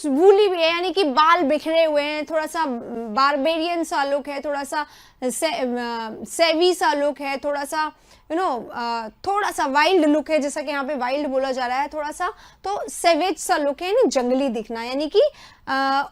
वूली भी है, यानी कि बाल बिखरे हुए हैं, थोड़ा सा बारबेरियन सा लुक है, थोड़ा सा सेवी सा लुक है, थोड़ा सा थोड़ा सा वाइल्ड लुक है, जैसा कि यहाँ पे वाइल्ड बोला जा रहा है थोड़ा सा, तो सेवेज सा लुक है, यानी जंगली दिखना, यानी कि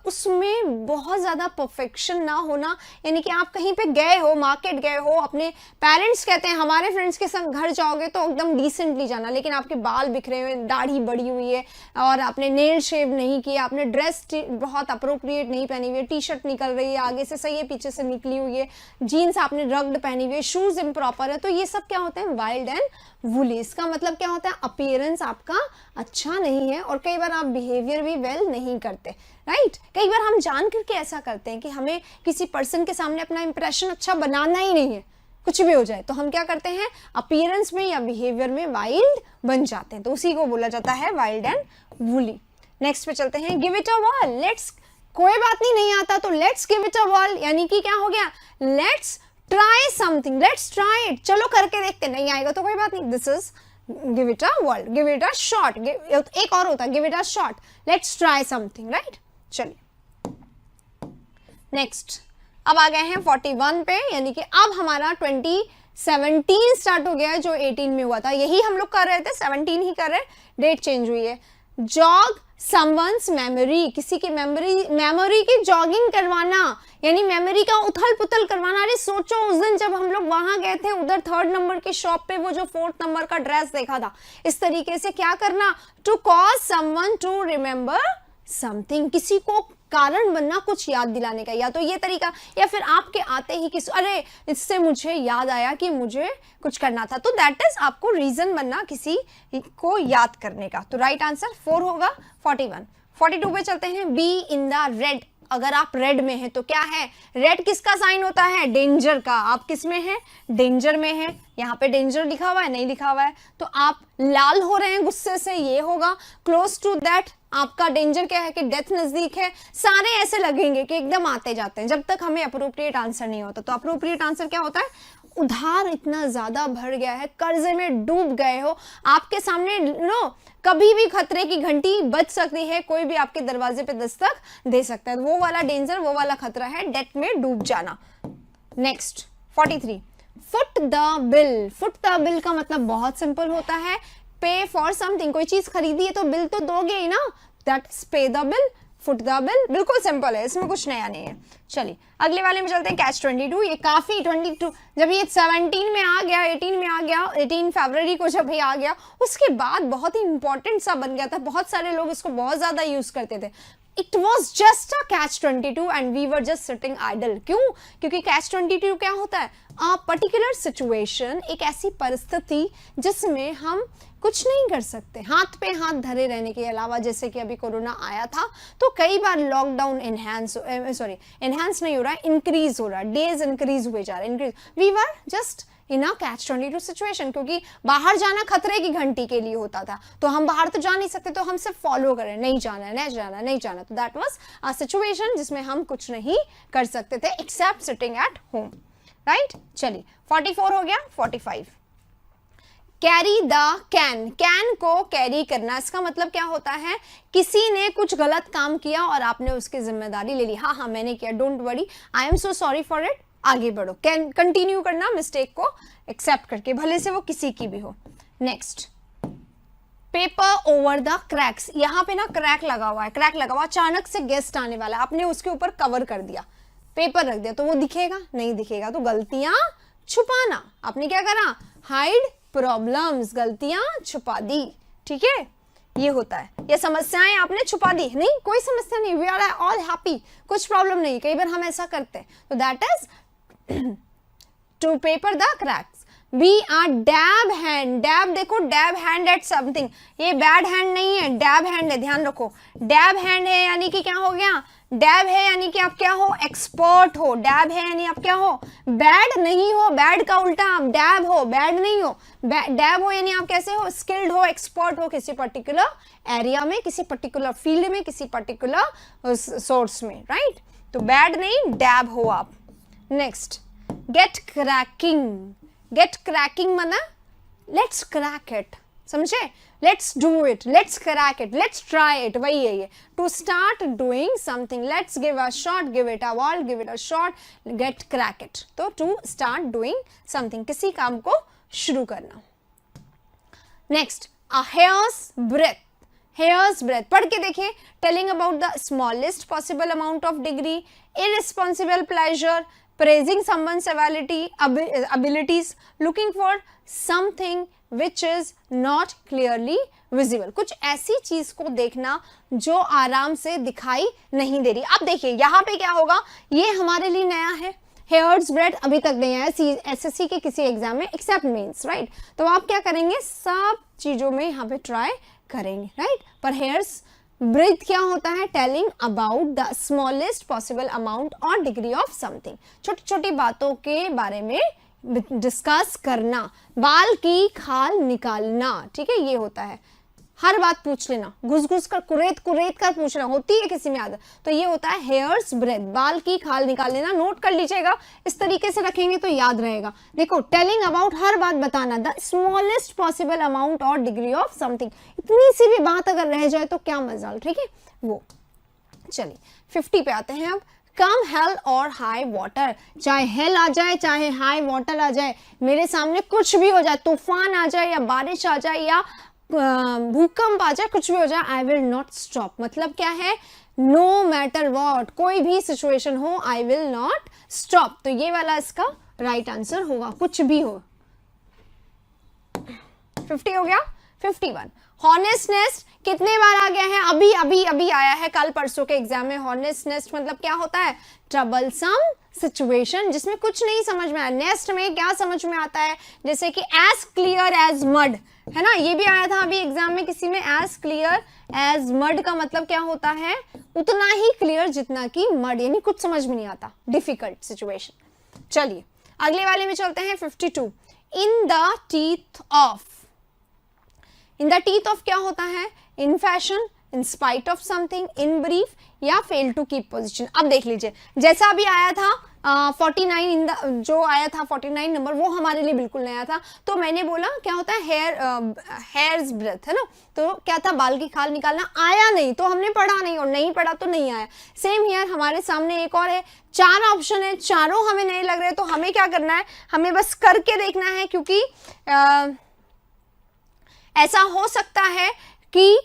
उसमें बहुत ज़्यादा परफेक्शन ना होना। यानी कि आप कहीं पे गए हो, मार्केट गए हो, अपने पेरेंट्स कहते हैं हमारे फ्रेंड्स के संग घर जाओगे तो एकदम डिसेंटली जाना, लेकिन आपके बाल बिखरे हुए, दाढ़ी बड़ी हुई है और आपने नेल शेव नहीं किया, आपने ड्रेस बहुत अप्रोप्रिएट नहीं पहनी हुई है, टी शर्ट निकल रही है, आगे से सही है पीछे से निकली हुई है, जीन्स आपने रग्ड पहनी हुई है, शूज इम्प्रॉपर है, तो ये सब क्या होते हैं, वाइल्ड एंड वुली। इसका मतलब क्या होता है, अपीयरेंस आपका अच्छा नहीं है और कई बार आप बिहेवियर भी वेल नहीं करते, राइट। कई बार हम जान करके ऐसा करते हैं कि हमें किसी पर्सन के सामने अपना इंप्रेशन अच्छा बनाना ही नहीं है, कुछ भी हो जाए, तो हम क्या करते हैं, अपीयरेंस में या बिहेवियर में वाइल्ड बन जाते हैं, तो उसी को बोला जाता है वाइल्ड एंड वुली। नेक्स्ट पे चलते हैं, गिव इट अ व्हर्ल, लेट्स, कोई बात नहीं आता तो लेट्स गिव इट अ व्हर्ल, यानी कि क्या हो गया, let's try something, let's try it, चलो करके देखते, नहीं आएगा तो कोई बात नहीं, this is give it a world, give it a shot, एक और होता है give it a shot, let's try something, right. चलिए नेक्स्ट, अब आ गए हैं 41 पे, यानी कि अब हमारा 2017 स्टार्ट हो गया है, जो 18 में हुआ था यही हम लोग कर रहे थे, 17 ही कर रहे, डेट चेंज हुई है। जॉग समवंस मेमोरी, किसी की मेमोरी की जॉगिंग करवाना, यानी मेमोरी का उथल पुथल करवाना। अरे सोचो उस दिन जब हम लोग वहां गए थे, उधर 3rd नंबर की शॉप पे वो जो 4th नंबर का ड्रेस देखा था, इस तरीके से क्या करना, to cause someone to remember something, किसी को कारण बनना, कुछ याद दिलाने का, या तो ये तरीका, या फिर आपके आते ही किसी, अरे इससे मुझे याद आया कि मुझे कुछ करना था, तो दैट इज आपको रीजन बनना किसी को याद करने का। तो राइट आंसर 4 होगा 41। 42 पे चलते हैं, बी इन द रेड, अगर आप रेड में हैं तो क्या है, रेड किसका साइन होता है, डेंजर का, आप किस में हैं, डेंजर में हैं, यहाँ पे डेंजर लिखा हुआ है, नहीं लिखा हुआ है, तो आप लाल हो रहे हैं गुस्से से, ये होगा। क्लोज टू दैट, आपका डेंजर क्या है कि डेथ नजदीक है, सारे ऐसे लगेंगे कि एकदम आते जाते हैं जब तक हमें अप्रोप्रिएट आंसर नहीं होता। तो अप्रोप्रिएट आंसर क्या होता है, उधार इतना ज्यादा भर गया है, कर्जे में डूब गए हो, आपके सामने कभी भी खतरे की घंटी बज सकती है, कोई भी आपके दरवाजे पे दस्तक दे सकता है, वो वाला डेंजर, वो वाला खतरा है, डेथ में डूब जाना। Next 43, foot the bill, foot the bill का मतलब बहुत सिंपल होता है, पे फॉर समथिंग, कोई चीज खरीदी है तो बिल तो दोगे ही ना, दैट इज पे the bill, foot the bill, बिल्कुल सिंपल है, इसमें कुछ नया नहीं है। चलिए अगले वाले में चलते हैं, कैच 22, ये काफी 22 जब ये 17 में आ गया, 18 में आ गया, 18 फरवरी को जब ये आ गया, उसके बाद बहुत ही इंपॉर्टेंट सा बन गया था, बहुत सारे लोग इसको बहुत ज्यादा यूज करते थे। It was just a catch 22 and we were just sitting idle. क्यों? क्योंकि catch 22 क्या होता है, a particular situation, एक ऐसी परिस्थिति जिसमें हम कुछ नहीं कर सकते, हाथ पे हाथ धरे रहने के अलावा, जैसे कि अभी कोरोना आया था तो कई बार लॉकडाउन एनहांस नहीं हो रहा है, इंक्रीज हो रहा है, डेज इंक्रीज हुए जा रहे हैं, increase, we were just in a catch 22 situation, क्योंकि बाहर जाना खतरे की घंटी के लिए होता था, तो हम बाहर तो जा नहीं सकते, तो हम सिर्फ फॉलो करें, नहीं जाना है, नहीं जाना, नहीं जाना, तो दैट वाज अ सिचुएशन जिसमें हम कुछ नहीं कर सकते थे except sitting at home, right. चलिए 44 हो गया। 45, कैरी द कैन, कैन को कैरी करना, इसका मतलब क्या होता है, किसी ने कुछ गलत काम किया और आपने उसकी जिम्मेदारी ले ली, हाँ हाँ मैंने किया, don't worry, I am so sorry for it, आगे बढ़ो, कैन कंटिन्यू करना मिस्टेक को एक्सेप्ट करके, भले से वो किसी की भी हो। Next, paper over the cracks, यहाँ पे ना क्रैक लगा हुआ है, क्रैक लगा हुआ, अचानक से गेस्ट आने वाला है, आपने उसके ऊपर कवर कर दिया, पेपर रख दिया, तो वो दिखेगा नहीं दिखेगा, तो गलतियां छुपाना, आपने क्या करा, हाइड प्रॉब्लम्स, गलतियां छुपा दी, ठीक है, ये होता है, ये समस्याएं आपने छुपा दी, नहीं कोई समस्या नहीं, वी आर ऑल हैप्पी, कुछ प्रॉब्लम नहीं, कई बार हम ऐसा करते हैं, तो that is to paper the cracks. Be a dab hand, dab देखो, डैब हैंड एट समथिंग, ये बैड हैंड नहीं है, डैब हैंड है, ध्यान रखो, डैब हैंड है यानी कि क्या हो गया, डैब है यानी कि आप क्या हो, एक्सपर्ट हो, डैब है यानी आप क्या हो, बैड नहीं हो, बैड का उल्टा आप डैब हो, बैड नहीं हो, डैब हो यानी आप कैसे हो, स्किल्ड हो, एक्सपर्ट हो किसी पर्टिकुलर एरिया में, किसी पर्टिकुलर फील्ड में, किसी पर्टिकुलर सोर्स में, राइट, तो बैड नहीं, डैब हो आप। Next, get cracking, get cracking माना लेट्स क्रैक इट, समझे? Let's do it, let's crack it, let's try it, वही है ये, to start doing something, let's give a shot, give it a world, give it a shot, get crack it. तो to start doing something, किसी काम को शुरू करना। Next, a hair's breadth, hairs breath पढ़ के देखिए, telling about the smallest possible amount of degree, irresponsible pleasure, praising someone's abilities, looking for something which is not clearly visible, कुछ ऐसी चीज को देखना जो आराम से दिखाई नहीं दे रही। अब देखिए यहाँ पे क्या होगा, ये हमारे लिए नया है, हेयर्स ब्रेथ अभी तक नहीं आया एसएससी के किसी एग्जाम में एक्सेप्ट मेंस, राइट? तो आप क्या करेंगे, सब चीजों में यहाँ पे ट्राई करेंगे, राइट? पर हेयर्स ब्रेथ क्या होता है, telling about the smallest possible amount और डिग्री ऑफ समथिंग, छोटी छोटी बातों के बारे में डिस्कस करना, बाल की खाल निकालना, ठीक है, ये होता है। हर बात पूछ लेना, घुस घुस कर कुरेद कुरेद कर पूछना, होती है किसी में आदत, तो ये होता है हेयर्स ब्रेथ, बाल की खाल निकाल लेना। नोट कर लीजिएगा, इस तरीके से रखेंगे तो याद रहेगा। देखो, टेलिंग अबाउट, हर बात बताना, द स्मॉलेस्ट पॉसिबल अमाउंट और डिग्री ऑफ समथिंग, इतनी सी भी बात अगर रह जाए तो क्या मजा, ठीक है वो। चलिए 50 पे आते हैं अब। कम हेल और हाई वाटर, चाहे हेल आ जाए चाहे हाई वाटर आ जाए, मेरे सामने कुछ भी हो जाए, तूफान आ जाए या बारिश आ जाए या भूकंप आ जाए, कुछ भी हो जाए, आई विल नॉट स्टॉप। मतलब क्या है, नो मैटर वॉट, कोई भी सिचुएशन हो, आई विल नॉट स्टॉप। तो ये वाला इसका राइट आंसर होगा, कुछ भी हो। 50 हो गया। 51, हॉनेस्टनेस कितने बार आ गया है, अभी अभी अभी आया है कल परसों के एग्जाम में। हॉनेस्टनेस मतलब क्या होता है, ट्रबलसम सिचुएशन जिसमें कुछ नहीं समझ में आया। नेस्ट में क्या समझ में आता है, जैसे कि एज क्लियर एज मड, है ना, ये भी आया था अभी एग्जाम में किसी में। एज क्लियर एज मड का मतलब क्या होता है, उतना ही क्लियर जितना कि मड, यानी कुछ समझ में नहीं आता, डिफिकल्ट सिचुएशन। चलिए अगले वाले में चलते हैं। 52, in the teeth of, in the teeth of क्या होता है, in fashion, in spite of something, in brief या फेल टू कीप पोजीशन। अब देख लीजिए, जैसा अभी आया था 49 इन द, जो आया था 49 नंबर, वो हमारे लिए बिल्कुल नया था। तो मैंने बोला क्या होता है, हेयर्स ब्रेथ, है ना, तो क्या था, बाल की खाल निकालना। आया नहीं तो हमने पढ़ा नहीं, और नहीं पढ़ा तो नहीं आया। सेम हियर हमारे सामने एक और है, 4 ऑप्शन है, चारों हमें नहीं लग रहे, तो हमें क्या करना है, हमें बस करके देखना है, क्योंकि ऐसा हो सकता है कि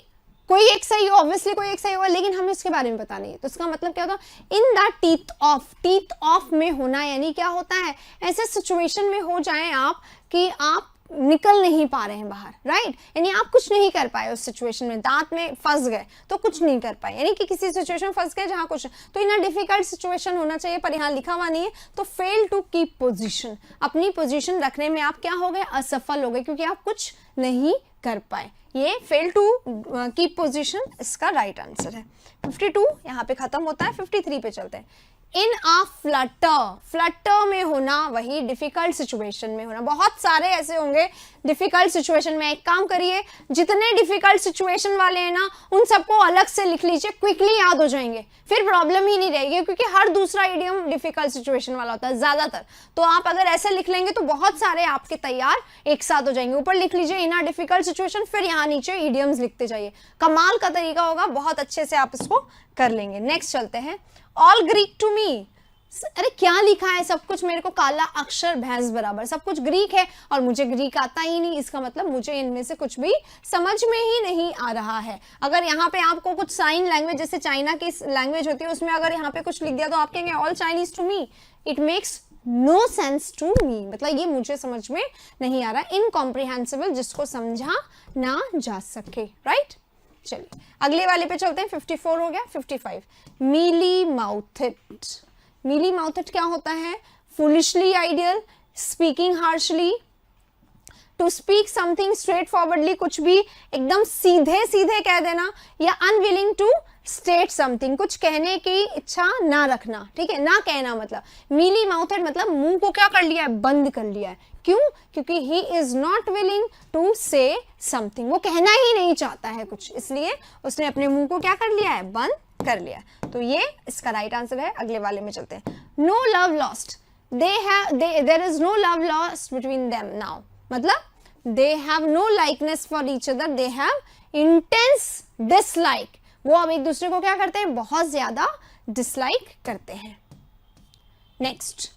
कोई एक सही हो, ऑब्वियसली कोई एक सही होगा, लेकिन हमें उसके बारे में पता नहीं है। तो इसका मतलब क्या होता है, in the teeth of, teeth of में होना, यानी क्या होता है, ऐसे सिचुएशन में हो जाए आप कि आप निकल नहीं पा रहे हैं बाहर, राइट, यानी आप कुछ नहीं कर पाए उस सिचुएशन में, दांत में फंस गए तो कुछ नहीं कर पाए, यानी कि किसी सिचुएशन में फंस गए जहां कुछ, तो इन डिफिकल्ट सिचुएशन होना चाहिए, पर यहाँ लिखा हुआ नहीं है। तो फेल टू कीप पोजीशन, अपनी पोजीशन रखने में आप क्या हो गए, असफल हो गए, क्योंकि आप कुछ नहीं कर पाए। ये फेल टू कीप पोजीशन इसका राइट आंसर है। 52 यहाँ पे खत्म होता है। 53 पे चलते हैं। इन अ फ्लटर, फ्लटर में होना वही डिफिकल्ट सिचुएशन में होना। बहुत सारे ऐसे होंगे डिफिकल्ट सिचुएशन में। एक काम करिए, जितने डिफिकल्ट सिचुएशन वाले हैं ना, उन सबको अलग से लिख लीजिए, क्विकली याद हो जाएंगे, फिर प्रॉब्लम ही नहीं रहेगी, क्योंकि हर दूसरा इडियम डिफिकल्ट सिचुएशन वाला होता है ज्यादातर। तो आप अगर ऐसे लिख लेंगे तो बहुत सारे आपके तैयार एक साथ हो जाएंगे। ऊपर लिख लीजिए इन अ डिफिकल्ट सिचुएशन, फिर यहाँ नीचे इडियम्स लिखते जाइए। कमाल का तरीका होगा, बहुत अच्छे से आप इसको कर लेंगे। नेक्स्ट चलते हैं। ऑल ग्रीक टू मी, अरे क्या लिखा है, सब कुछ मेरे को काला अक्षर भैंस बराबर, सब कुछ ग्रीक है और मुझे ग्रीक आता ही नहीं। इसका मतलब मुझे इनमें से कुछ भी समझ में ही नहीं आ रहा है। अगर यहाँ पे आपको कुछ साइन लैंग्वेज, जैसे चाइना की लैंग्वेज होती है, उसमें अगर यहाँ पे कुछ लिख दिया तो आप कहेंगे all Chinese to me, it makes no sense to me, मतलब ये मुझे समझ में नहीं आ रहा, इनकॉम्प्रिहेंसिबल, जिसको समझा ना जा सके, राइट। चलिए अगले वाले पे चलते हैं। 54 हो गया। 55, मीली माउथेड, मीली माउथेड क्या होता है, foolishly ideal, speaking harshly, to speak something straight forwardly, कुछ भी एकदम सीधे सीधे कह देना, या अनविलिंग टू स्टेट समथिंग, कुछ कहने की इच्छा ना रखना, ठीक है, ना कहना। मतलब मीली माउथेड मतलब मुंह को क्या कर लिया है, बंद कर लिया है। क्यों? क्योंकि he is not willing to say something, वो कहना ही नहीं चाहता है कुछ, इसलिए उसने अपने मुंह को क्या कर लिया है, बंद कर लिया। तो ये इसका राइट आंसर है। अगले वाले में चलते हैं। No love lost, there is no love lost between them now, मतलब they have no likeness for each other, they have intense dislike, वो अब एक दूसरे को क्या करते हैं, बहुत ज्यादा डिसलाइक करते हैं। नेक्स्ट,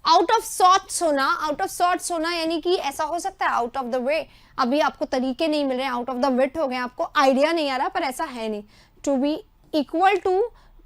आउट ऑफ सॉर्ट्स होना। आउट ऑफ सॉर्ट्स होना यानी कि ऐसा हो सकता है आउट ऑफ द वे, अभी आपको तरीके नहीं मिल रहे, आउट ऑफ द विट हो गए, आपको आइडिया नहीं आ रहा, पर ऐसा है नहीं। To be equal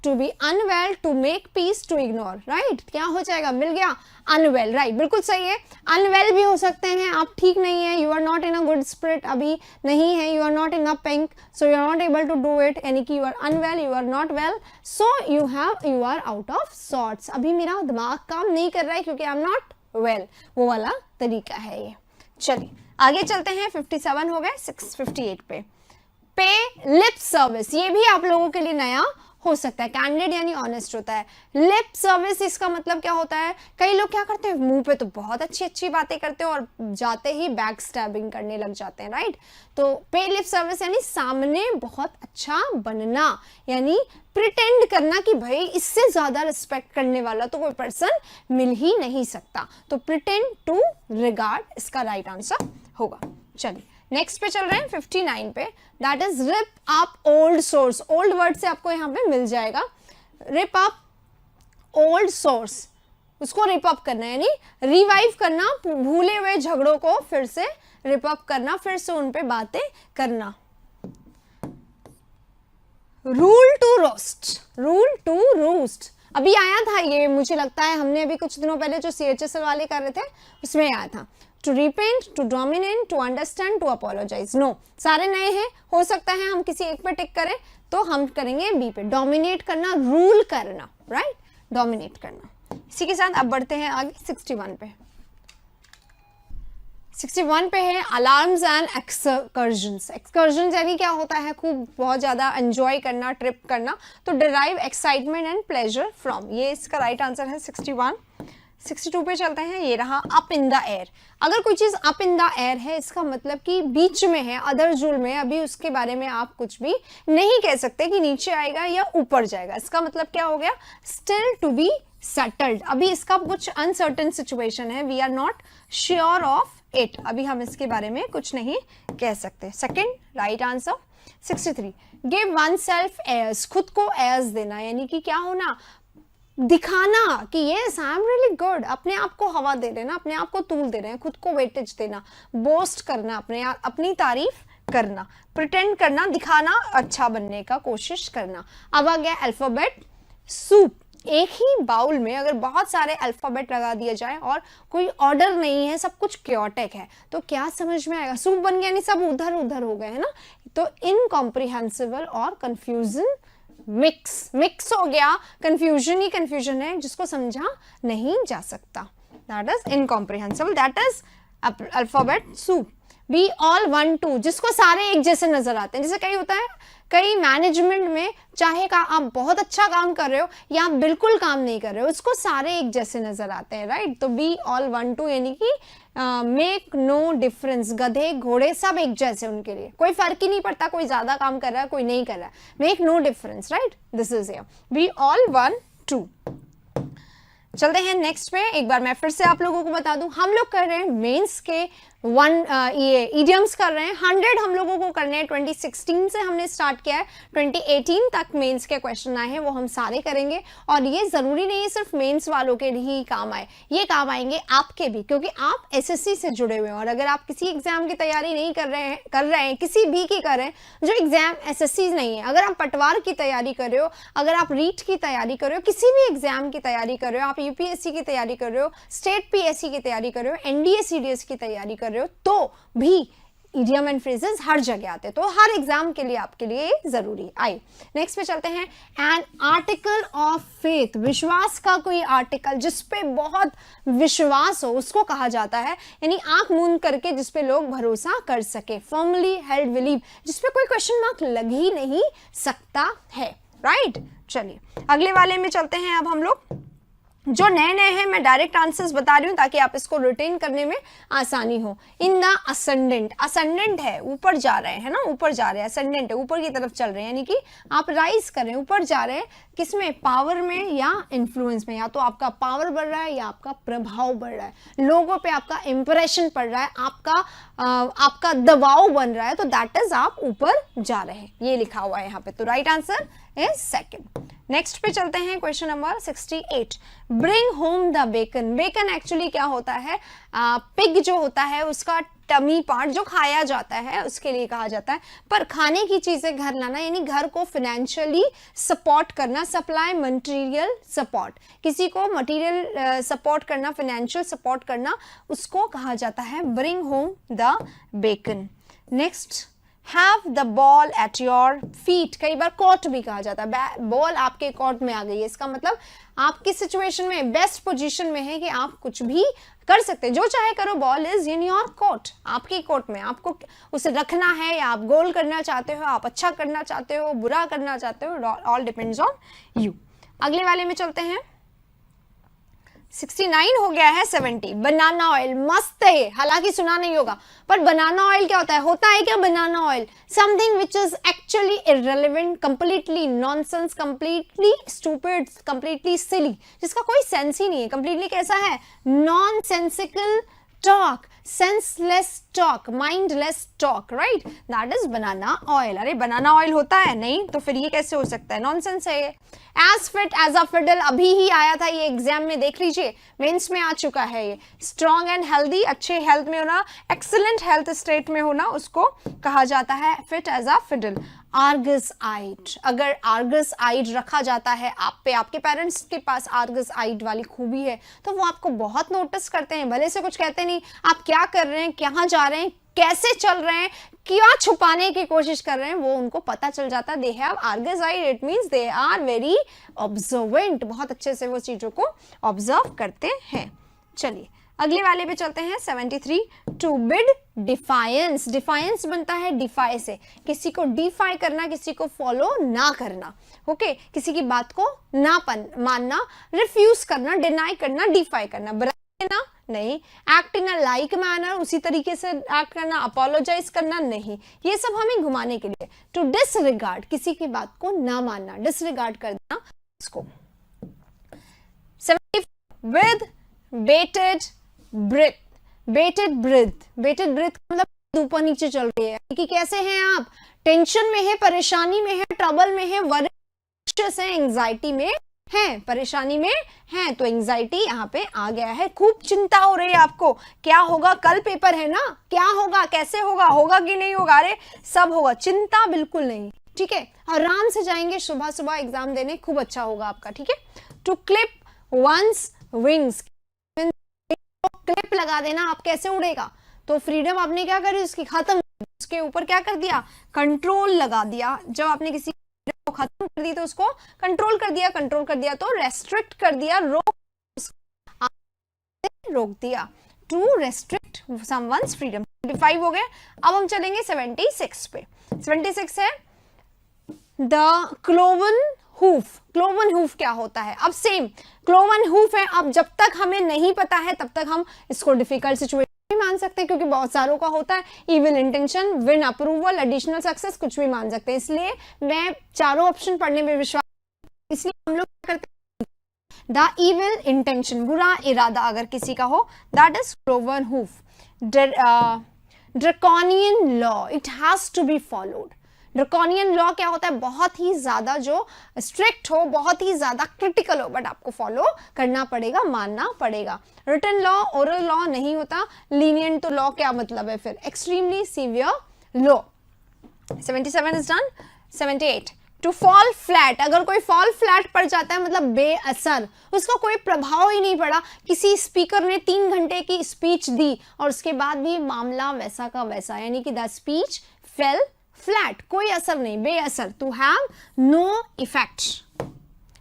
to be unwell, to make peace, to ignore, right, क्या हो जाएगा, मिल गया, अनवेल, राइट, बिल्कुल सही है। अनवेल भी हो सकते हैं, आप ठीक नहीं है, you are not in a good spirit, अभी नहीं है, you are not in a pink, so you are not able to do it, यानी कि you are unwell, you are not well, so you are out of sorts, अभी मेरा दिमाग काम नहीं कर रहा है क्योंकि आई एम नॉट वेल, वो वाला तरीका है ये। चलिए आगे चलते हैं, 57 हो गए, 658 पे लिप सर्विस, ये भी आप लोगों के लिए नया हो सकता है। कैंडिड यानी ऑनेस्ट होता है। लिप सर्विस, इसका मतलब क्या होता है, कई लोग क्या करते हैं, मुंह पे तो बहुत अच्छी अच्छी बातें करते हैं और जाते ही बैक स्टैबिंग करने लग जाते हैं, राइट। तो पे लिप सर्विस यानी सामने बहुत अच्छा बनना, यानी प्रिटेंड करना कि भाई इससे ज्यादा रिस्पेक्ट करने वाला तो कोई पर्सन मिल ही नहीं सकता, तो प्रिटेंड टू रिगार्ड इसका राइट आंसर होगा। चलिए नेक्स्ट पे चल रहे हैं 59 पे, that is rip up old source. Old word से आपको यहाँ पे मिल जाएगा, रिप अप ओल्ड सोर्स, उसको रिप अप करना यानी रिवाइव करना, भूले हुए झगड़ों को फिर से रिप अप करना, फिर से उन पे बातें करना। Rule to roast, rule to roast अभी आया था ये, मुझे लगता है हमने अभी कुछ दिनों पहले जो CHSL वाले कर रहे थे उसमें आया था। To repent, to dominate, to understand, to apologise. No, सारे नए हैं, हो सकता है हम किसी एक पे टिक करें, तो हम करेंगे बी पे, डोमिनेट करना, रूल करना, राइट, डोमिनेट करना। इसी के साथ अब बढ़ते हैं आगे 61 पे। 61 पे है अलार्म्स एंड एक्सकर्जन्स। एक्सकर्जन्स यानी क्या होता है, खूब बहुत ज़्यादा एंजॉय करना, ट्रिप करना, तो derive excitement and pleasure from, ये इसका राइट आंसर है 61। 62 पे चलते हैं, ये रहा अप इन द एयर। अगर कोई चीज़ अप इन द एयर है, इसका मतलब कि बीच में है, अदर जुल में, अभी उसके बारे में आप कुछ भी नहीं कह सकते कि नीचे आएगा या ऊपर जाएगा। इसका मतलब क्या हो गया, स्टिल टू बी सेटल्ड, अभी इसका कुछ अनसर्टेन सिचुएशन है, we are not sure of it, अभी हम इसके बारे में कुछ नहीं कह सकते। Second right answer. 63, give oneself airs, खुद को एयर्स देना, यानी कि क्या होना, दिखाना कि yes I am really good, अपने आप को हवा दे रहे हैं ना, अपने आप को तूल दे रहे हैं, खुद को वेटेज देना, बोस्ट करना, अपनी तारीफ करना, प्रिटेंड करना, दिखाना, अच्छा बनने का कोशिश करना। अब आ गया अल्फाबेट सूप। एक ही बाउल में अगर बहुत सारे अल्फाबेट लगा दिया जाए और कोई ऑर्डर नहीं है, सब कुछ क्योटिक है, तो क्या समझ में आएगा, सूप बन गया, नहीं सब उधर उधर हो गए है ना, तो इनकॉम्प्रिहेंसिबल और कंफ्यूजन मिक्स हो गया, कंफ्यूजन ही कंफ्यूजन है जिसको समझा नहीं जा सकता, that is incomprehensible, that is alphabet soup. B all one to, जिसको सारे एक जैसे नजर आते हैं, जैसे कई होता है, कई मैनेजमेंट में चाहे का आप बहुत अच्छा काम कर रहे हो या आप बिल्कुल काम नहीं कर रहे हो, उसको सारे एक जैसे नजर आते हैं, राइट। तो बी ऑल वन टू यानी कि मेक नो डिफरेंस, गधे घोड़े सब एक जैसे, उनके लिए कोई फर्क ही नहीं पड़ता, कोई ज्यादा काम कर रहा है कोई नहीं कर रहा है, make no difference, right, this is here be all one two. चलते हैं नेक्स्ट पे, एक बार मैं फिर से आप लोगों को बता दूं, हम लोग कर रहे हैं मेंस के ये इडियम्स कर रहे हैं, 100 हम लोगों को करने हैं, 2016 से हमने स्टार्ट किया है, 2018 तक मेंस के क्वेश्चन आए हैं, वो हम सारे करेंगे, और ये जरूरी नहीं है सिर्फ मेंस वालों के लिए ही काम आए, ये काम आएंगे आपके भी, क्योंकि आप SSC से जुड़े हुए हैं, और अगर आप किसी एग्जाम की तैयारी नहीं कर रहे हैं किसी भी की कर रहे हैं जो एग्जाम SSC नहीं है, अगर आप पटवार की तैयारी कर रहे हो, अगर आप रीट की तैयारी कर रहे हो, किसी भी एग्जाम की तैयारी कर रहे हो, आप UPSC की तैयारी कर रहे हो, स्टेट PSC की तैयारी कर रहे हो, NDA CDS की तैयारी कर रहे हो, तो भी इडियम एंड फ्रेजेस हर जगह आते हैं, तो हर एग्जाम के लिए आपके लिए जरूरी। आई नेक्स्ट पे चलते हैं, एन आर्टिकल ऑफ फेथ, विश्वास का कोई आर्टिकल जिसपे बहुत विश्वास हो उसको कहा जाता है, यानी आंख मूंद करके जिसपे लोग भरोसा कर सके, फर्मली हेल्ड बिलीव, जिसपे कोई क्वेश्चन मार्क लग ही नहीं सकता है, राइट। चलिए अगले वाले में चलते हैं अब हम लोग, जो नए नए हैं मैं डायरेक्ट आंसर्स बता रही हूँ ताकि आप इसको रिटेन करने में आसानी हो। इन द असेंडेंट, असेंडेंट है ऊपर जा रहे हैं ना, ऊपर जा रहे हैं, असेंडेंट है ऊपर की तरफ चल रहे हैं, यानी कि आप राइज कर रहे हैं, ऊपर जा रहे हैं, किसमें, पावर में या इन्फ्लुएंस में, या तो आपका पावर बढ़ रहा है या आपका प्रभाव बढ़ रहा है, लोगों पे आपका इंप्रेशन पड़ रहा है, आपका दबाव बन रहा है, तो दैट इज आप ऊपर जा रहे हैं, ये लिखा हुआ है यहाँ पे। तो right answer is second. Next पे चलते हैं, question number 68। Bring home the bacon. Bacon actually क्या होता है, पिग जो होता है उसका टमी पार्ट जो खाया जाता है उसके लिए कहा जाता है। पर खाने की चीजें घर लाना यानी घर को फाइनेंशियली सपोर्ट करना, सप्लाई मटेरियल सपोर्ट, किसी को मटेरियल सपोर्ट करना, फाइनेंशियल सपोर्ट करना, उसको कहा जाता है bring home the bacon. Next, have the ball at your feet, कई बार कोर्ट भी कहा जाता है, बॉल आपके कोर्ट में आ गई है, इसका मतलब आप किस सिचुएशन में, बेस्ट पोजीशन में है कि आप कुछ भी कर सकते हैं, जो चाहे करो, ball is in your court, आपके कोर्ट में, आपको उसे रखना है या आप गोल करना चाहते हो, आप अच्छा करना चाहते हो, बुरा करना चाहते हो, ऑल डिपेंड्स ऑन यू। अगले वाले में चलते हैं, 69 हो गया है 70। बनाना ऑयल मस्त है, हालांकि सुना नहीं होगा, पर बनाना ऑयल क्या होता है क्या banana oil, something which is actually irrelevant, completely nonsense, completely stupid, completely silly, जिसका कोई सेंस ही नहीं है, कंप्लीटली कैसा है, nonsensical talk, senseless talk, mindless talk, right, that is banana oil. अरे बनाना ऑयल होता है नहीं तो फिर ये कैसे हो सकता है, नॉनसेंस है ये। As fit as a fiddle, अभी ही आया था ये एग्जाम में, देख लीजिए मेंस में आ चुका है ये। स्ट्रॉन्ग एंड हेल्दी, अच्छे हेल्थ में होना, एक्सीलेंट हेल्थ स्टेट में होना, उसको कहा जाता है fit as a fiddle. Argus eyed, अगर आर्गस आइड रखा जाता है आप पे, आपके पेरेंट्स के पास आर्गस आइड वाली खूबी है तो वो आपको बहुत नोटिस करते हैं, भले से कुछ कहते नहीं, आप क्या कर रहे हैं, कहाँ जा रहे हैं, कैसे चल रहे हैं, क्या छुपाने की कोशिश कर रहे हैं, वो उनको पता चल जाता है। They have Argus eye, it means they are very observant, बहुत अच्छे से वो चीजों को ऑब्जर्व करते हैं। चलिए अगले वाले पे चलते हैं, 73। टू बिड डिफायंस, डिफायंस बनता है डिफाई से, किसी को डिफाई करना, किसी को फॉलो ना करना, ओके, किसी की बात को ना मानना, रिफ्यूज करना, डिनाई करना, डिफाई करना, ना नहीं, act in a like manner, उसी तरीके से एक्ट करना, अपोलोजाइज करना नहीं, ये सब हमें घुमाने के लिए। टू डिसरिगार्ड, किसी की बात को ना मानना, डिसरिगार्ड कर देना इसको। 74 विद बेटेड ब्रेथ, बेटेड ब्रेथ, बेटेड ब्रेथ मतलब ऊपर नीचे चल रही है कि कैसे हैं आप, टेंशन में है, परेशानी में है, ट्रबल में है, वरियस है, एंजाइटी में है, परेशानी में है, तो एंजाइटी यहाँ पे आ गया है, खूब चिंता हो रही है आपको, क्या होगा, कल पेपर है ना, क्या होगा, कैसे होगा, होगा कि नहीं होगा, अरे सब होगा, चिंता बिल्कुल नहीं, ठीक है, आराम से जाएंगे सुबह सुबह एग्जाम देने, खूब अच्छा होगा आपका, ठीक है। To clip one's wings, clip लगा देना, आप कैसे उड़ेगा, तो फ्रीडम आपने क्या करी, उसकी खत्म, उसके ऊपर क्या कर दिया, कंट्रोल लगा दिया, जब आपने किसी को खत्म कर दी तो उसको कंट्रोल कर दिया, कंट्रोल कर दिया तो रेस्ट्रिक्ट कर दिया, रोक दिया, टू रेस्ट्रिक्ट समवन्स फ्रीडम। 75 हो गए, अब हम चलेंगे 76 पे। 76 है the cloven hoof, cloven hoof क्या होता है, अब सेम क्लोवन हूफ है, अब जब तक हमें नहीं पता है तब तक हम इसको डिफिकल्ट सिचुएशन मान सकते हैं, क्योंकि बहुत सारों का होता है, evil intention, win approval, additional success, कुछ भी मान सकते हैं, इसलिए मैं चारों ऑप्शन पढ़ने में विश्वास, इसलिए हम लोग क्या करते हैं, द इविल इंटेंशन, बुरा इरादा अगर किसी का हो, that is cloven hoof. Draconian law, it has to be followed, draconian law क्या होता है, बहुत ही ज्यादा जो स्ट्रिक्ट हो, बहुत ही ज्यादा क्रिटिकल हो, बट आपको फॉलो करना पड़ेगा, मानना पड़ेगा। रिटन लॉ, ओरल लॉ नहीं होता, लीनियंट तो लॉ क्या मतलब है फिर, extremely severe law. 77 is done. 78 to fall flat, अगर कोई फॉल फ्लैट पड़ जाता है मतलब बेअसर, उसका कोई प्रभाव ही नहीं पड़ा, किसी स्पीकर ने 3 घंटे की स्पीच दी और उसके बाद भी मामला वैसा का वैसा, यानी कि द स्पीच फेल फ्लैट, कोई असर नहीं, बेअसर, टू हैव नो इफेक्ट,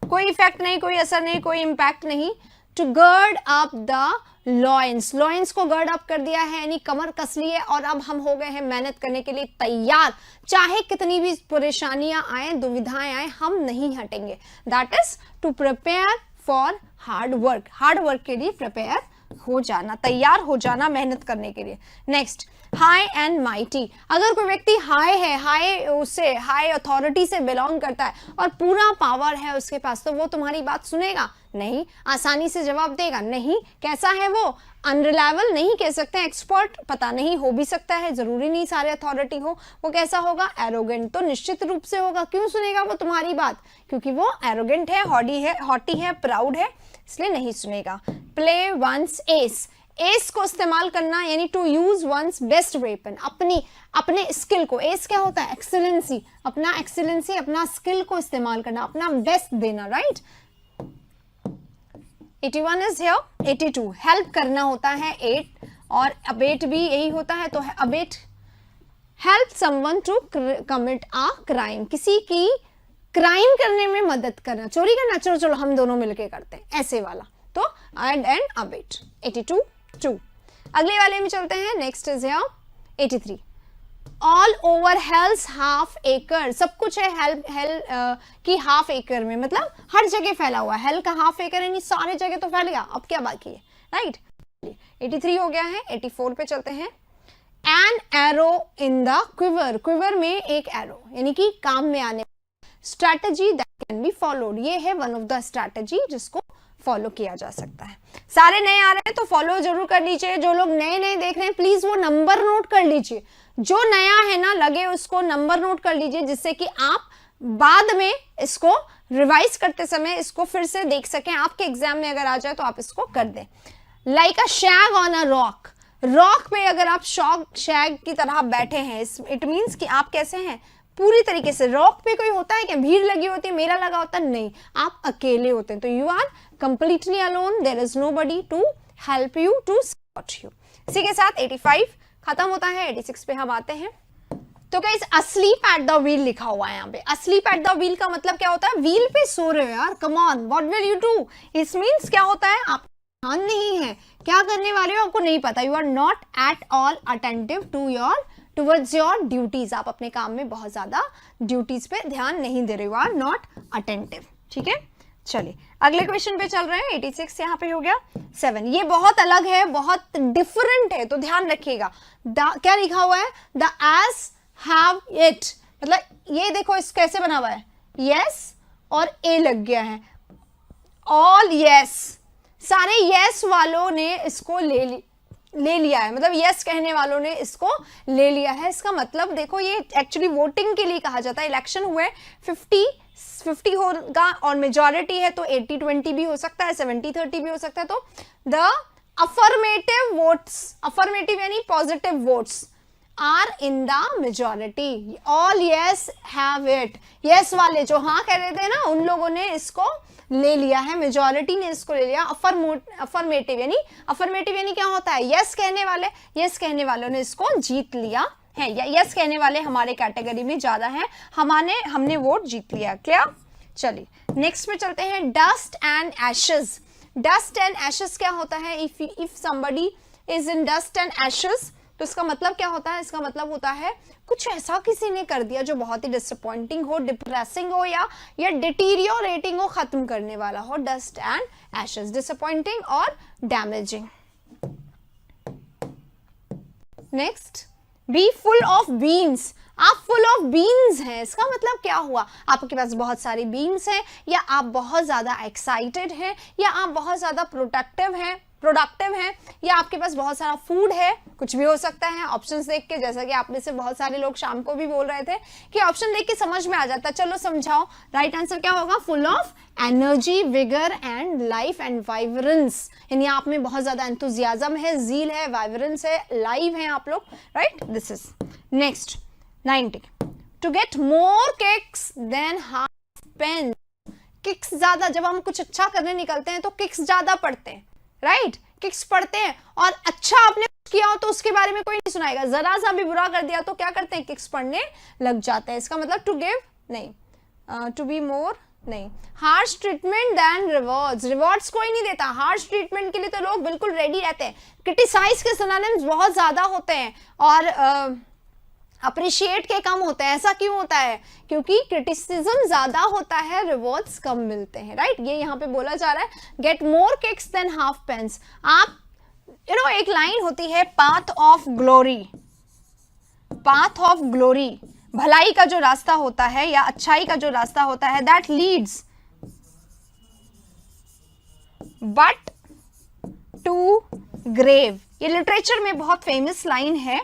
कोई इफेक्ट नहीं, कोई असर नहीं, कोई इंपैक्ट नहीं। To gird up the loins, loins को गर्ड अप कर दिया है, यानी कमर कस ली है और अब हम हो गए हैं मेहनत करने के लिए तैयार, चाहे कितनी भी परेशानियां आए, दुविधाएं आए, हम नहीं हटेंगे, that is to prepare for hard work के लिए प्रिपेयर हो जाना, तैयार हो जाना मेहनत करने के लिए। नेक्स्ट, हाई एंड माइटी, अगर कोई व्यक्ति हाई है, उससे हाई अथॉरिटी से बिलोंग करता है और पूरा पावर है उसके पास, तो वो तुम्हारी बात सुनेगा नहीं, आसानी से जवाब देगा नहीं। कैसा है वो? अनरिलायबल नहीं कह सकते, एक्सपर्ट पता नहीं, हो भी सकता है, जरूरी नहीं सारे अथॉरिटी हो। वो कैसा होगा? एरोगेंट, तो निश्चित रूप से होगा। क्यों सुनेगा वो तुम्हारी बात? क्योंकि वो एरोगेंट है, हॉटी है, प्राउड है, इसलिए नहीं सुनेगा। प्ले वंस एस, एस को इस्तेमाल करना यानी to use one's best weapon, अपने स्किल को, एस क्या होता है? एक्सीलेंसी, अपना स्किल को इस्तेमाल करना, अपना बेस्ट देना, राइट। 81 is here. 82, हेल्प करना होता है 8, और अबेट भी यही होता है, तो abet help someone to commit a crime, किसी की क्राइम करने में मदद करना, चोरी करना, चलो हम दोनों मिलके करते हैं, ऐसे वाला, तो एंड अबेट। 82 2। अगले वाले में चलते हैं। Next is here 83, all over hell's half acre, सब कुछ है हेल की हाफ एकड़ में, मतलब हर जगह फैला हुआ है। हेल का हाफ एकड़ यानी सारे जगह तो फैल गया, अब क्या बाकी है, राइट। 83 हो गया है। 84 पे चलते हैं। An arrow in the quiver, quiver में एक एरो यानी कि काम में आने, strategy that can be followed, ये है वन ऑफ द स्ट्रैटेजी जिसको फॉलो किया जा सकता है। सारे नए आ रहे हैं तो फॉलो जरूर कर लीजिए। जो लोग नए देख रहे हैं प्लीज वो नंबर नोट कर लीजिए, जो नया है ना लगे उसको नंबर नोट कर लीजिए, जिससे कि आप बाद में इसको रिवाइज करते समय इसको फिर से देख सकें, आपके एग्जाम में अगर आ जाए तो आप इसको कर दें। Like a shag on a rock, rock पे अगर आप शैग की तरह बैठे हैं, इट मीन्स कि आप कैसे हैं, पूरी तरीके से। रॉक पे कोई होता है क्या? भीड़ लगी होती है, मेला लगा होता है, नहीं, आप अकेले होते हैं, तो you are completely alone, there is nobody to help you, to support you. इसी के साथ 85 खत्म होता है। 86 पे हम आते हैं। तो guys asleep at the wheel लिखा हुआ है यहाँ पे। अस्लीप एट द व्हील का मतलब क्या होता है? व्हील पे सो रहे हो यार, come on, what will you do? It means क्या होता है? आप ध्यान नहीं है, क्या करने वाले हो आपको नहीं पता, you are not at all attentive towards your duties, आप अपने काम में बहुत ज्यादा ड्यूटीज पे ध्यान नहीं दे रहे हो, आर नॉट अटेंटिव। ठीक है, चलिए अगले क्वेश्चन पे चल रहे हैं। 86 यहाँ पे हो गया। 7, ये बहुत अलग है, बहुत डिफरेंट है, तो ध्यान रखिएगा। क्या लिखा हुआ है? द एस हैव इट, मतलब ये देखो इस कैसे बना हुआ है, यस और ए लग गया है, ऑल यस, सारे यस वालों ने इसको ले लिया है, मतलब यस कहने वालों ने इसको ले लिया है। इसका मतलब देखो, ये एक्चुअली वोटिंग के लिए कहा जाता है। इलेक्शन हुए 50 होगा और मेजॉरिटी है तो 80-20 भी हो सकता है, 70-30 भी हो सकता है। तो द अफर्मेटिव वोट्स, अफर्मेटिव यानी positive votes are in the majority, all yes have it, yes वाले जो हाँ कह रहे थे ना उन लोगों ने इसको ले लिया है, मेजॉरिटी ने इसको ले लिया। अफर्मेटिव यानी क्या होता है? यस कहने वालों ने इसको जीत लिया है, या यस कहने वाले हमारे कैटेगरी में ज्यादा हैं, हमने वोट जीत लिया। क्लियर? चलिए नेक्स्ट पे चलते हैं। Dust and ashes, dust and ashes क्या होता है? If somebody is in dust and ashes, तो इसका मतलब क्या होता है? इसका मतलब होता है कुछ ऐसा किसी ने कर दिया जो बहुत ही डिसअपॉइंटिंग हो, डिप्रेसिंग हो, या डिटीरियोरेटिंग हो, खत्म करने वाला हो। डस्ट एंड एशेस, डिसअपॉइंटिंग और damaging. Next, be full of beans, आप फुल ऑफ बीन्स हैं, इसका मतलब क्या हुआ? आपके पास बहुत सारी बीन्स हैं, या आप बहुत ज्यादा एक्साइटेड हैं, या आप बहुत ज्यादा प्रोडक्टिव हैं, या आपके पास बहुत सारा फूड है, कुछ भी हो सकता है। ऑप्शंस देख के, जैसा कि आप में से बहुत सारे लोग शाम को भी बोल रहे थे कि ऑप्शन देख के समझ में आ जाता है, चलो समझाओ। राइट आंसर क्या होगा? Full of energy, vigour and life and vibrance, यानी आप में बहुत ज्यादा एंथुजियाज्म है, जील है, वाइब्रेंस है, लाइव है आप लोग। Right, this is next 90, to get more kicks than half pen, kicks ज्यादा, जब हम कुछ अच्छा करने निकलते हैं तो किक्स ज्यादा पड़ते हैं, राइट, किक्स पढ़ते हैं, और अच्छा आपने किया हो तो उसके बारे में कोई नहीं सुनाएगा, जरा सा भी बुरा कर दिया तो क्या करते हैं? किक्स पढ़ने लग जाते हैं। इसका मतलब टू गिव नहीं, टू बी मोर नहीं, harsh treatment than rewards, rewards कोई नहीं देता, हार्श ट्रीटमेंट के लिए तो लोग बिल्कुल रेडी रहते हैं। क्रिटिसाइज के सिनोनिम्स बहुत ज्यादा होते हैं, और अप्रिशिएट के कम होते हैं। ऐसा क्यों होता है? क्योंकि क्रिटिसिज्म ज्यादा होता है, रिवॉर्ड्स कम मिलते हैं, राइट? ये यहाँ पे बोला जा रहा है, get more kicks than half pence. आप एक लाइन होती है, path of glory, path of glory, भलाई का जो रास्ता होता है या अच्छाई का जो रास्ता होता है, that leads but to grave. ये लिटरेचर में बहुत फेमस लाइन है,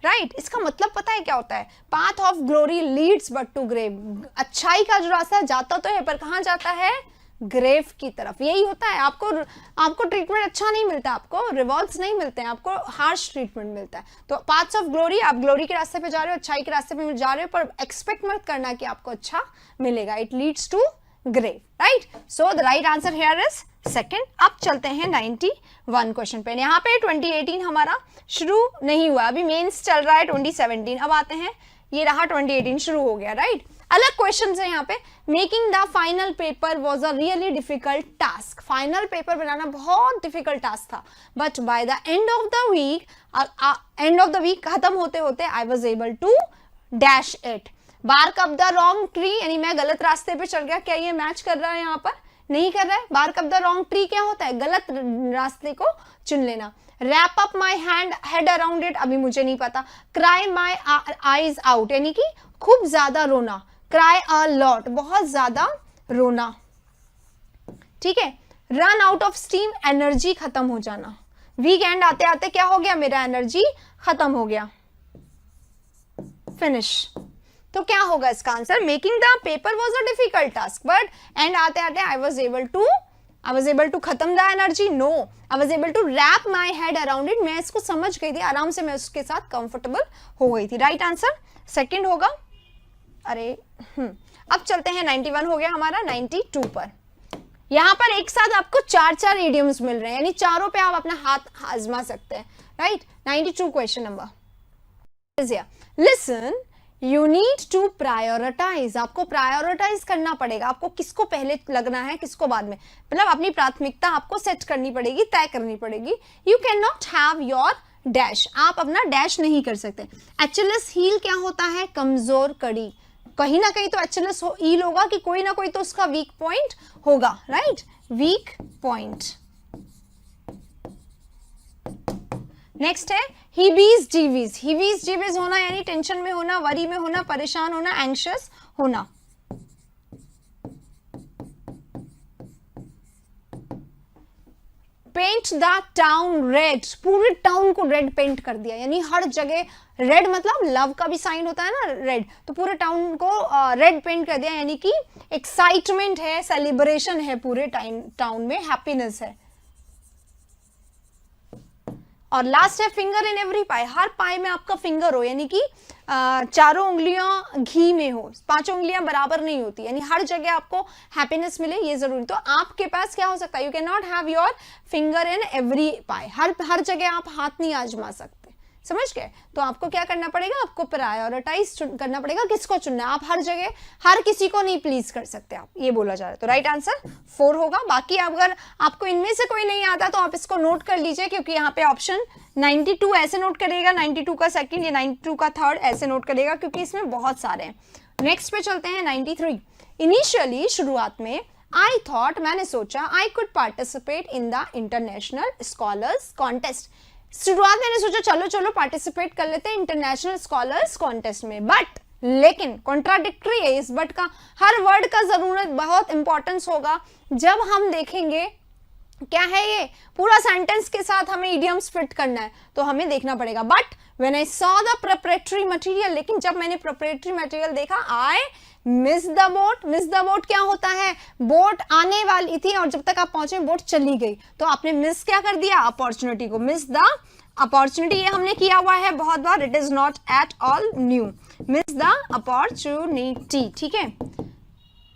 राइट? इसका मतलब पता है क्या होता है? Path of glory leads but to grave. अच्छाई का जो रास्ता जाता तो है, पर कहां जाता है? ग्रेव की तरफ। यही होता है, आपको ट्रीटमेंट अच्छा नहीं मिलता, आपको रिवॉर्ड्स नहीं मिलते हैं, आपको हार्श ट्रीटमेंट मिलता है। तो पाथ्स ऑफ ग्लोरी, आप ग्लोरी के रास्ते पे जा रहे हो, अच्छाई के रास्ते पे जा रहे हो, पर एक्सपेक्ट मत करना कि आपको अच्छा मिलेगा। It leads to grave, right? So the right answer here is second. अब चलते हैं 91 क्वेश्चन पे। यहाँ पे 2018 हमारा शुरू नहीं हुआ, अभी मेंस चल रहा है 2017। अब आते हैं, ये रहा 2018 शुरू हो गया, राइट? अलग क्वेश्चन है यहाँ पे। Making the final paper was a really difficult task. Final paper बनाना बहुत डिफिकल्ट टास्क था, but by the end of the week खत्म होते होते I was able to dash it. Bark up the wrong tree, यानी मैं गलत रास्ते पे चल गया। क्या ये मैच कर रहा है? यहाँ पर नहीं कर रहा है। Bark up the wrong tree क्या होता है? गलत रास्ते को चुन लेना। Wrap up my head around it, अभी मुझे नहीं पता। क्राई माई आईज आउट, यानी कि खूब ज्यादा रोना। क्राई अ लॉट, बहुत ज्यादा रोना, ठीक है। Run out of steam, energy खत्म हो जाना। वीकेंड आते आते क्या हो गया? मेरा एनर्जी खत्म हो गया। फिनिश। तो क्या होगा इसका answer? Making the paper was a difficult task, but end आते आते आई वॉज एबल टू खत्म the energy. No, I was able to wrap my head around it. मैं इसको समझ गई थी, आराम से मैं उसके साथ कंफर्टेबल हो गई थी। राइट आंसर सेकंड होगा। अरे अब चलते हैं, 91 हो गया हमारा, 92 पर। यहां पर एक साथ आपको 4 इडियम्स मिल रहे हैं, यानी चारों पे आप अपना हाथ आजमा सकते हैं, right? 92 question number. Listen, you need to prioritise. आपको प्रायोरिटाइज करना पड़ेगा। आपको किसको पहले लगना है, किसको बाद में, मतलब अपनी प्राथमिकता आपको सेट करनी पड़ेगी, तय करनी पड़ेगी। You can not have your dash, आप अपना डैश नहीं कर सकते। एचएलएस हील क्या होता है? कमजोर कड़ी। कहीं ना कहीं तो एचएलएस हील होगा कि कोई ना कोई तो उसका वीक पॉइंट होगा, राइट? Weak point. नेक्स्ट है हीबीज जीवीज। हीबीज जीवीज होना यानी टेंशन में होना, वरी में होना, परेशान होना, एंग्शियस होना। पेंट द टाउन रेड, पूरे टाउन को रेड पेंट कर दिया, यानी हर जगह रेड, मतलब लव का भी साइन होता है ना रेड, तो पूरे टाउन को रेड पेंट कर दिया, यानी कि एक्साइटमेंट है, सेलिब्रेशन है, पूरे टाउन में हैप्पीनेस है। और लास्ट है फिंगर इन एवरी पाई। हर पाई में आपका फिंगर हो, यानी कि चारों उंगलियां घी में हो, 5 उंगलियां बराबर नहीं होती, यानी हर जगह आपको हैप्पीनेस मिले, ये जरूरी। तो आपके पास क्या हो सकता है? You can not have your finger in every pie. हर जगह आप हाथ नहीं आजमा सकते, समझ गए? तो आपको क्या करना पड़ेगा? आपको प्रायोरिटाइज करना पड़ेगा, किसको चुनना है। आप हर जगह हर किसी को नहीं प्लीज कर सकते, आप ये बोला जा रहा है। तो राइट आंसर 4 होगा। बाकी अगर आपको इनमें से कोई नहीं आता तो आप इसको नोट कर लीजिए, क्योंकि यहाँ पे ऑप्शन 92 ऐसे नोट करेगा, 92 का सेकंड या 92 का थर्ड ऐसे नोट करेगा, क्योंकि इसमें बहुत सारे हैं। नेक्स्ट पे चलते हैं 93। इनिशियली, शुरुआत में, आई थॉट, मैंने सोचा, I could participate in the international scholars contest. शुरुआत मैंने सोचा चलो चलो पार्टिसिपेट कर लेते हैं इंटरनेशनल स्कॉलर्स कॉन्टेस्ट में, बट, लेकिन, कॉन्ट्राडिक्टरी है इस बट का। हर वर्ड का जरूरत बहुत इंपॉर्टेंस होगा जब हम देखेंगे क्या है ये पूरा सेंटेंस के साथ हमें इडियम्स फिट करना है, तो हमें देखना पड़ेगा। But when I saw the preparatory material, लेकिन जब मैंने प्रिपरेटरी मटेरियल देखा, I miss the boat. Miss the boat क्या होता है? बोट आने वाली थी और जब तक आप पहुंचे बोट चली गई, तो आपने मिस क्या कर दिया? अपॉर्चुनिटी को। मिस द अपॉर्चुनिटी, ये हमने किया हुआ है बहुत बार, it is not at all new. Miss the opportunity, ठीक है।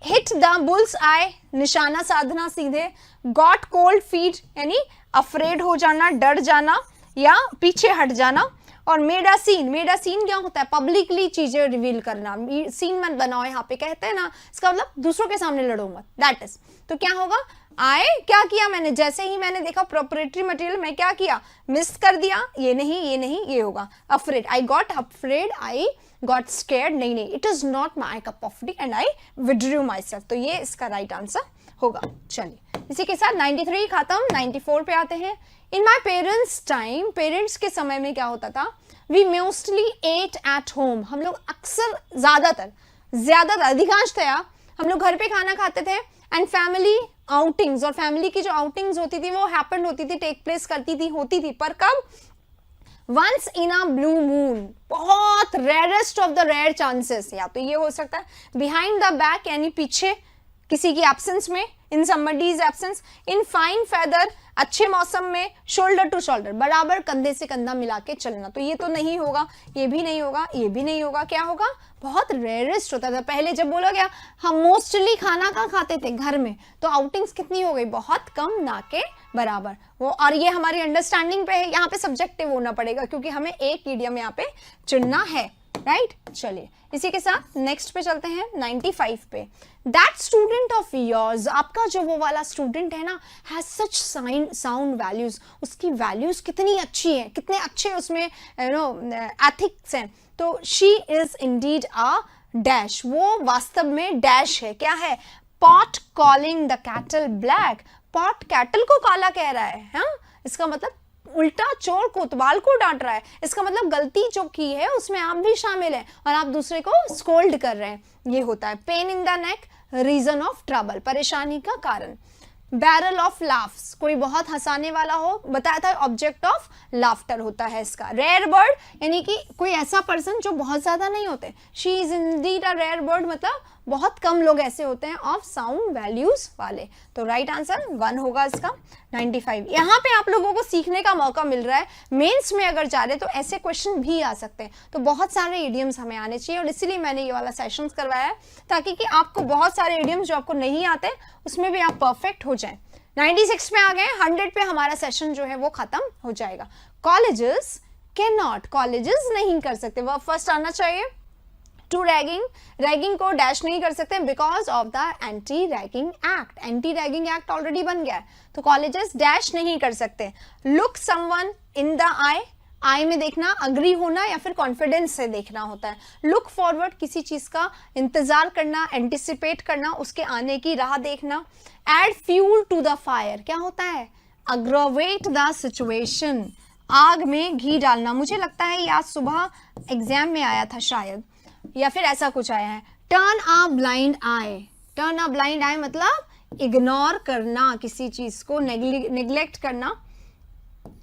हिट द बुल्स आई, निशाना साधना सीधे। गॉट कोल्ड फीट, यानी अफ्रेड हो जाना, डर जाना या पीछे हट जाना। और मेड अ सीन क्या होता है? पब्लिकली चीजें रिवील करना, सीन मत बनाओ यहाँ पे, कहते हैं ना, इसका मतलब दूसरों के सामने लड़ो मत, दैट इज। तो क्या होगा? आए, क्या किया मैंने, जैसे ही मैंने देखा प्रोप्रिएटरी मटेरियल, मैं क्या किया? मिस कर दिया, ये नहीं, ये होगा afraid, I got afraid, I got scared, नहीं, it is not my cup of tea and I withdrew myself. तो ये इसका राइट आंसर होगा। चलिए, इसी के साथ 93 खत्म, 94 पे आते हैं। In my parents time, parents के समय में क्या होता था? We mostly ate at home, हम लोग अक्सर ज्यादातर अधिकांशतया हम लोग घर पे खाना खाते थे। एंड फैमिली आउटिंग्स, और फैमिली की जो आउटिंग्स होती थी वो हैपन होती थी, टेक प्लेस होती थी, पर कब? Once in a blue moon, बहुत rarest of the rare chances. या तो ये हो सकता है बिहाइंड द बैक, यानी पीछे किसी की एब्सेंस में, इन somebody's absence, in fine feather, अच्छे मौसम में, शोल्डर टू शोल्डर, बराबर कंधे से कंधा मिला के चलना। तो ये तो नहीं होगा, ये भी नहीं होगा, ये भी नहीं होगा। क्या होगा? बहुत रेयरेस्ट होता था। पहले जब बोला गया हम मोस्टली खाना कहाँ खाते थे? घर में, तो आउटिंग्स कितनी हो गई? बहुत कम, ना के बराबर वो। और ये हमारी अंडरस्टैंडिंग पे है, यहाँ पे सब्जेक्टिव होना पड़ेगा क्योंकि हमें एक ईडियम यहाँ पे चुनना है, राइट? चलिए, इसी के साथ नेक्स्ट पे चलते हैं, 95 पे। दैट स्टूडेंट ऑफ योर्स, आपका जो वो वाला स्टूडेंट है ना, हैज सच साउंड वैल्यूज, उसकी वैल्यूज कितनी अच्छी हैं, कितने अच्छे उसमें एथिक्स हैं। तो she is indeed a dash, वो वास्तव में डैश है। क्या है? Pot calling the cattle black, pot cattle को काला कह रहा है, हाँ? इसका मतलब उल्टा चोर कोतवाल को डांट रहा है। इसका मतलब गलती जो की है उसमें आप भी शामिल हैं और आप दूसरे को स्कोल्ड कर रहे हैं, ये होता है। Pain in the neck, reason of trouble, परेशानी का कारण। बैरल ऑफ लाफ्स, कोई बहुत हंसाने वाला हो, बताया था ऑब्जेक्ट ऑफ लाफ्टर होता है इसका। रेयर बर्ड, यानी कि कोई ऐसा पर्सन जो बहुत ज्यादा नहीं होते। She is indeed a rare bird, मतलब बहुत कम लोग ऐसे होते हैं ऑफ साउंड वैल्यूज वाले। तो राइट आंसर 1 होगा इसका। 95, यहाँ पे आप लोगों को सीखने का मौका मिल रहा है। मेंस में अगर जा रहे तो ऐसे क्वेश्चन भी आ सकते हैं, तो बहुत सारे इडियम्स हमें आने चाहिए और इसीलिए मैंने ये वाला सेशन करवाया है, ताकि कि आपको बहुत सारे इडियम्स जो आपको नहीं आते उसमें भी आप परफेक्ट हो जाए। 96 में आ गए, 100 पे हमारा सेशन जो है वो खत्म हो जाएगा। कॉलेजेस कैन नॉट, कॉलेजेस नहीं कर सकते, वर्ब फर्स्ट आना चाहिए। टू रैगिंग, रैगिंग को डैश नहीं कर सकते because of the anti ragging act, anti ragging act already बन गया है, तो कॉलेजेस डैश नहीं कर सकते। लुक समवन इन द आई, आई में देखना, अग्री होना या फिर कॉन्फिडेंस से देखना होता है। लुक फॉरवर्ड, किसी चीज का इंतजार करना, एंटिसिपेट करना, उसके आने की राह देखना। Add fuel to the fire, क्या होता है? अग्रवेट द सिचुएशन, आग में घी डालना। मुझे लगता है ये आज सुबह एग्जाम में आया था शायद, या फिर ऐसा कुछ आया है। Turn a blind eye, turn a blind eye मतलब इग्नोर करना, किसी चीज को नेग्लेक्ट करना,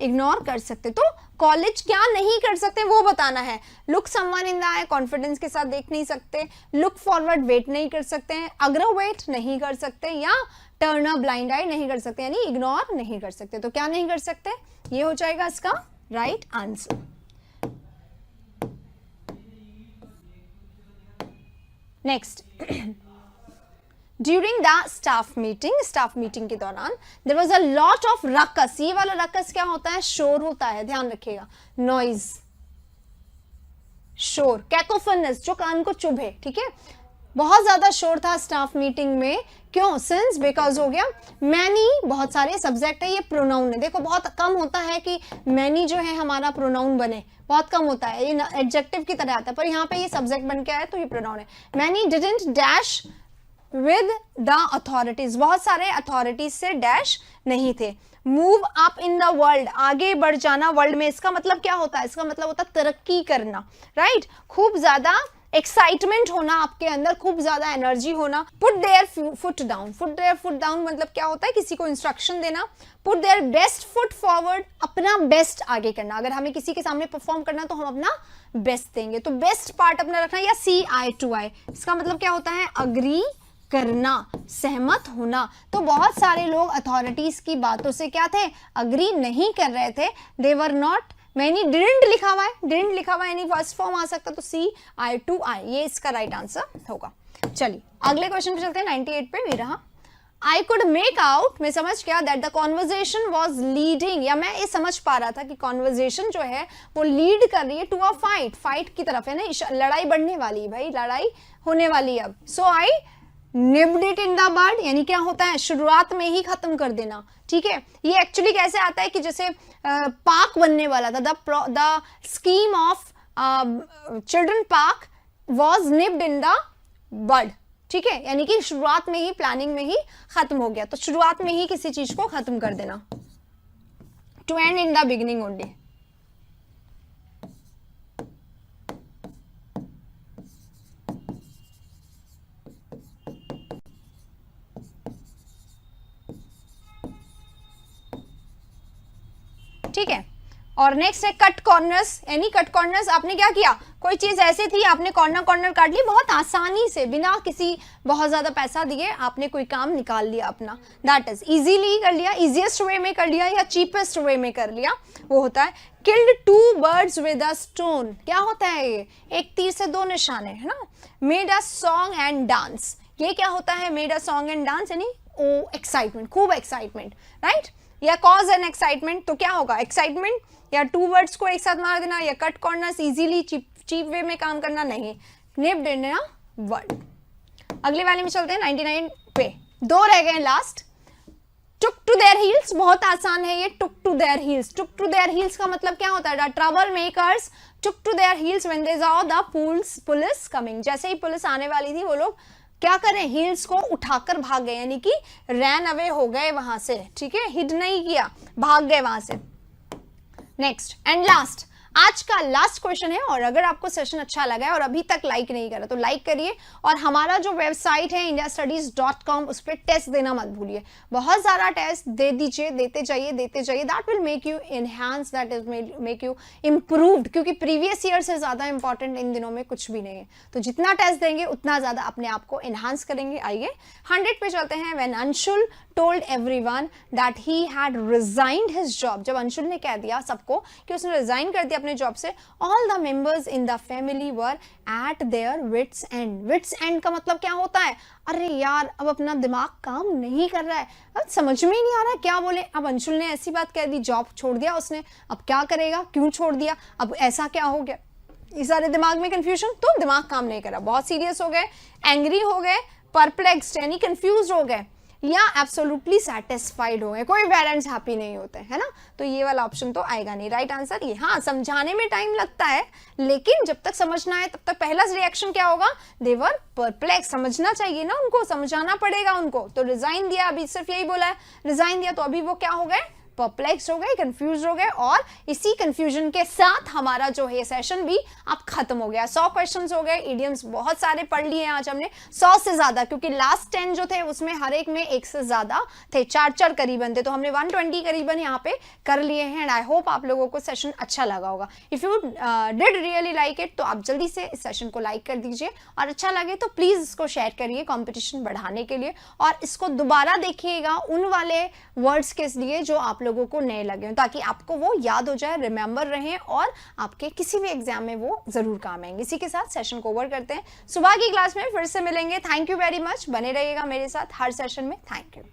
इग्नोर कर सकते। तो कॉलेज क्या नहीं कर सकते वो बताना है। Look someone in the I, confidence के साथ देख नहीं सकते। लुक फॉरवर्ड, वेट नहीं कर सकते हैं। अग्रवेट नहीं कर सकते, या टर्न अ ब्लाइंड आई नहीं कर सकते, यानी इग्नोर नहीं कर सकते। तो क्या नहीं कर सकते? ये हो जाएगा इसका right answer. Next, during the staff meeting के दौरान there was a lot of ruckus. ये वाला रकस क्या होता है? शोर होता है, ध्यान रखिएगा। नॉइज, शोर, कैकोफोनस, जो कान को चुभे, ठीक है। बहुत ज्यादा शोर था स्टाफ मीटिंग में, क्यों? सिंस, बिकॉज हो गया। मैनी, बहुत सारे सब्जेक्ट है, ये प्रोनाउन है। देखो बहुत कम होता है कि मैनी जो है हमारा प्रोनाउन बने, बहुत कम होता है, ये एडजेक्टिव की तरह आता है, पर यहाँ पे ये सब्जेक्ट बन के आया तो ये प्रोनाउन है। Many didn't dash with the authorities, बहुत सारे अथॉरिटीज से डैश नहीं थे। Move up in the world, आगे बढ़ जाना वर्ल्ड में, इसका मतलब क्या होता है? इसका मतलब होता है तरक्की करना, राइट? खूब ज्यादा एक्साइटमेंट होना आपके अंदर, खूब ज्यादा एनर्जी होना। Put there foot down, put there foot down मतलब क्या होता है? किसी को इंस्ट्रक्शन देना। Put their best foot forward, अपना बेस्ट आगे करना। अगर हमें किसी के सामने परफॉर्म करना तो हम अपना बेस्ट देंगे, तो बेस्ट पार्ट अपना रखना। या सी आई टू आई, इसका मतलब क्या होता है? अग्री करना, सहमत होना। तो बहुत सारे लोग अथॉरिटीज की बातों से क्या थे? अग्री नहीं कर रहे थे। दे वर नॉट, मैंने डिडंट लिखा हुआ है, डिडंट लिखा हुआ है, यानी फर्स्ट फॉर्म आ सकता, तो सी आई टू आई, ये इसका राइट आंसर होगा। चलिए अगले क्वेश्चन पे चलते हैं। 98 पे भी रहा। आई कुड मेक आउट, मैं समझ गया that the conversation was leading, या मैं ये समझ पा रहा था कि कॉन्वर्जेशन जो है वो लीड कर रही है टू अ फाइट, फाइट की तरफ है ना, लड़ाई बढ़ने वाली है भाई, लड़ाई होने वाली है अब. सो आई निब्ड इट इन द बड, यानी क्या होता है शुरुआत में ही खत्म कर देना. ठीक है, ये एक्चुअली कैसे आता है कि जैसे पार्क बनने वाला था, the scheme of children park was nipped in the bud. ठीक है, यानी कि शुरुआत में ही, प्लानिंग में ही खत्म हो गया. तो शुरुआत में ही किसी चीज को खत्म कर देना, to end in the beginning only. ठीक है, और नेक्स्ट है कट कॉर्नर्स, यानी कट कॉर्नर्स आपने क्या किया, कोई चीज ऐसी थी आपने कॉर्नर कॉर्नर काट ली बहुत आसानी से, बिना किसी बहुत ज्यादा पैसा दिए आपने कोई काम निकाल लिया अपना, दैट इज इजीली कर लिया, इजीएस्ट वे में कर लिया या चीपेस्ट वे में कर लिया, वो होता है killed two birds with a stone. क्या होता है ये, एक तीर से दो निशाने, है ना. Made a song and dance, ये क्या होता है, made a song and dance, यानी ओ एक्साइटमेंट, खूब एक्साइटमेंट, राइट. या कॉज एन एक्साइटमेंट, तो क्या होगा एक्साइटमेंट, या टू वर्ड्स को एक साथ मार देना, या कट कॉर्नर्स इजीली चीप वे में काम करना, नहीं, निब्ड इन अ वर्ड. अगले वाले में चलते हैं 99 पे, दो रह गए last. Took to their heels, बहुत आसान है ये, took to their heels. Took to their heels का मतलब क्या होता है, the trouble makers took to their heels when they saw the police coming. जैसे ही पुलिस आने वाली थी वो लोग क्या करें, हील्स को उठाकर भाग गए, यानी कि रैन अवे हो गए वहां से. ठीक है, हिड नहीं किया, भाग गए वहां से. नेक्स्ट एंड लास्ट, आज का लास्ट क्वेश्चन है, और अगर आपको सेशन अच्छा लगा है और अभी तक लाइक नहीं करा तो लाइक करिए, और हमारा जो वेबसाइट है indiastudies.com उस पर टेस्ट देना मत भूलिए. बहुत सारा टेस्ट दे दीजिए, देते जाइए, that will make you enhance, that is make you improved, क्योंकि प्रीवियस ईयर से ज्यादा इंपॉर्टेंट इन दिनों में कुछ भी नहीं है. तो जितना टेस्ट देंगे उतना ज्यादा अपने आप को एनहांस करेंगे. आइए 100 पे चलते हैं. When Anshul told everyone that he had resigned his job, जब अंशुल ने कह दिया सबको कि उसने रिजाइन कर दिया अपने जॉब से, all the members in the family were at their wits end. wits end का मतलब क्या होता है, अरे यार अब अपना दिमाग काम नहीं कर रहा है, अब समझ में ही नहीं आ रहा है क्या बोले. अब अंशुल ने ऐसी बात कह दी, जॉब छोड़ दिया उसने, अब क्या करेगा, क्यों छोड़ दिया, अब ऐसा क्या हो गया, ये सारे दिमाग में कंफ्यूजन, तो दिमाग काम नहीं कर रहा, बहुत सीरियस हो गए, एंग्री हो गए, परप्लेक्स्ड यानी कंफ्यूज हो गए, या एब्सोल्युटली सेटिस्फाइड हो गए. कोई पेरेंट्स हैप्पी नहीं होते है ना, तो ये वाला ऑप्शन तो आएगा नहीं. राइट आंसर ये. हाँ, समझाने में टाइम लगता है, लेकिन जब तक समझना है तब तक पहला रिएक्शन क्या होगा, दे वर परप्लेक्स. समझना चाहिए ना उनको, समझाना पड़ेगा उनको. तो रिजाइन दिया, अभी सिर्फ यही बोला है रिजाइन दिया, तो अभी वो क्या हो गए, परप्लेक्स हो गए, कंफ्यूज हो गए, और इसी कंफ्यूजन के साथ हमारा जो है सेशन भी अब खत्म हो गया. 100 क्वेश्चंस हो गए, इडियम्स बहुत सारे पढ़ लिए आज हमने, 100 से ज्यादा, क्योंकि लास्ट 10 जो थे उसमें हर एक में एक से ज्यादा थे, 4 करीबन थे, तो हमने 120 करीबन यहाँ पे कर लिए हैं. एंड आई होप आप लोगों को सेशन अच्छा लगा होगा. If you did really like it, तो आप जल्दी से इस सेशन को लाइक कर दीजिए, और अच्छा लगे तो प्लीज इसको शेयर करिए कॉम्पिटिशन बढ़ाने के लिए, और इसको दोबारा देखिएगा उन वाले वर्ड्स के लिए जो आप लोगों को नए लगे हो, ताकि आपको वो याद हो जाए, रिमेंबर रहे, और आपके किसी भी एग्जाम में वो जरूर काम आएंगे. इसी के साथ सेशन को ओवर करते हैं. सुबह की क्लास में फिर से मिलेंगे. थैंक यू वेरी मच, बने रहिएगा मेरे साथ हर सेशन में. Thank you.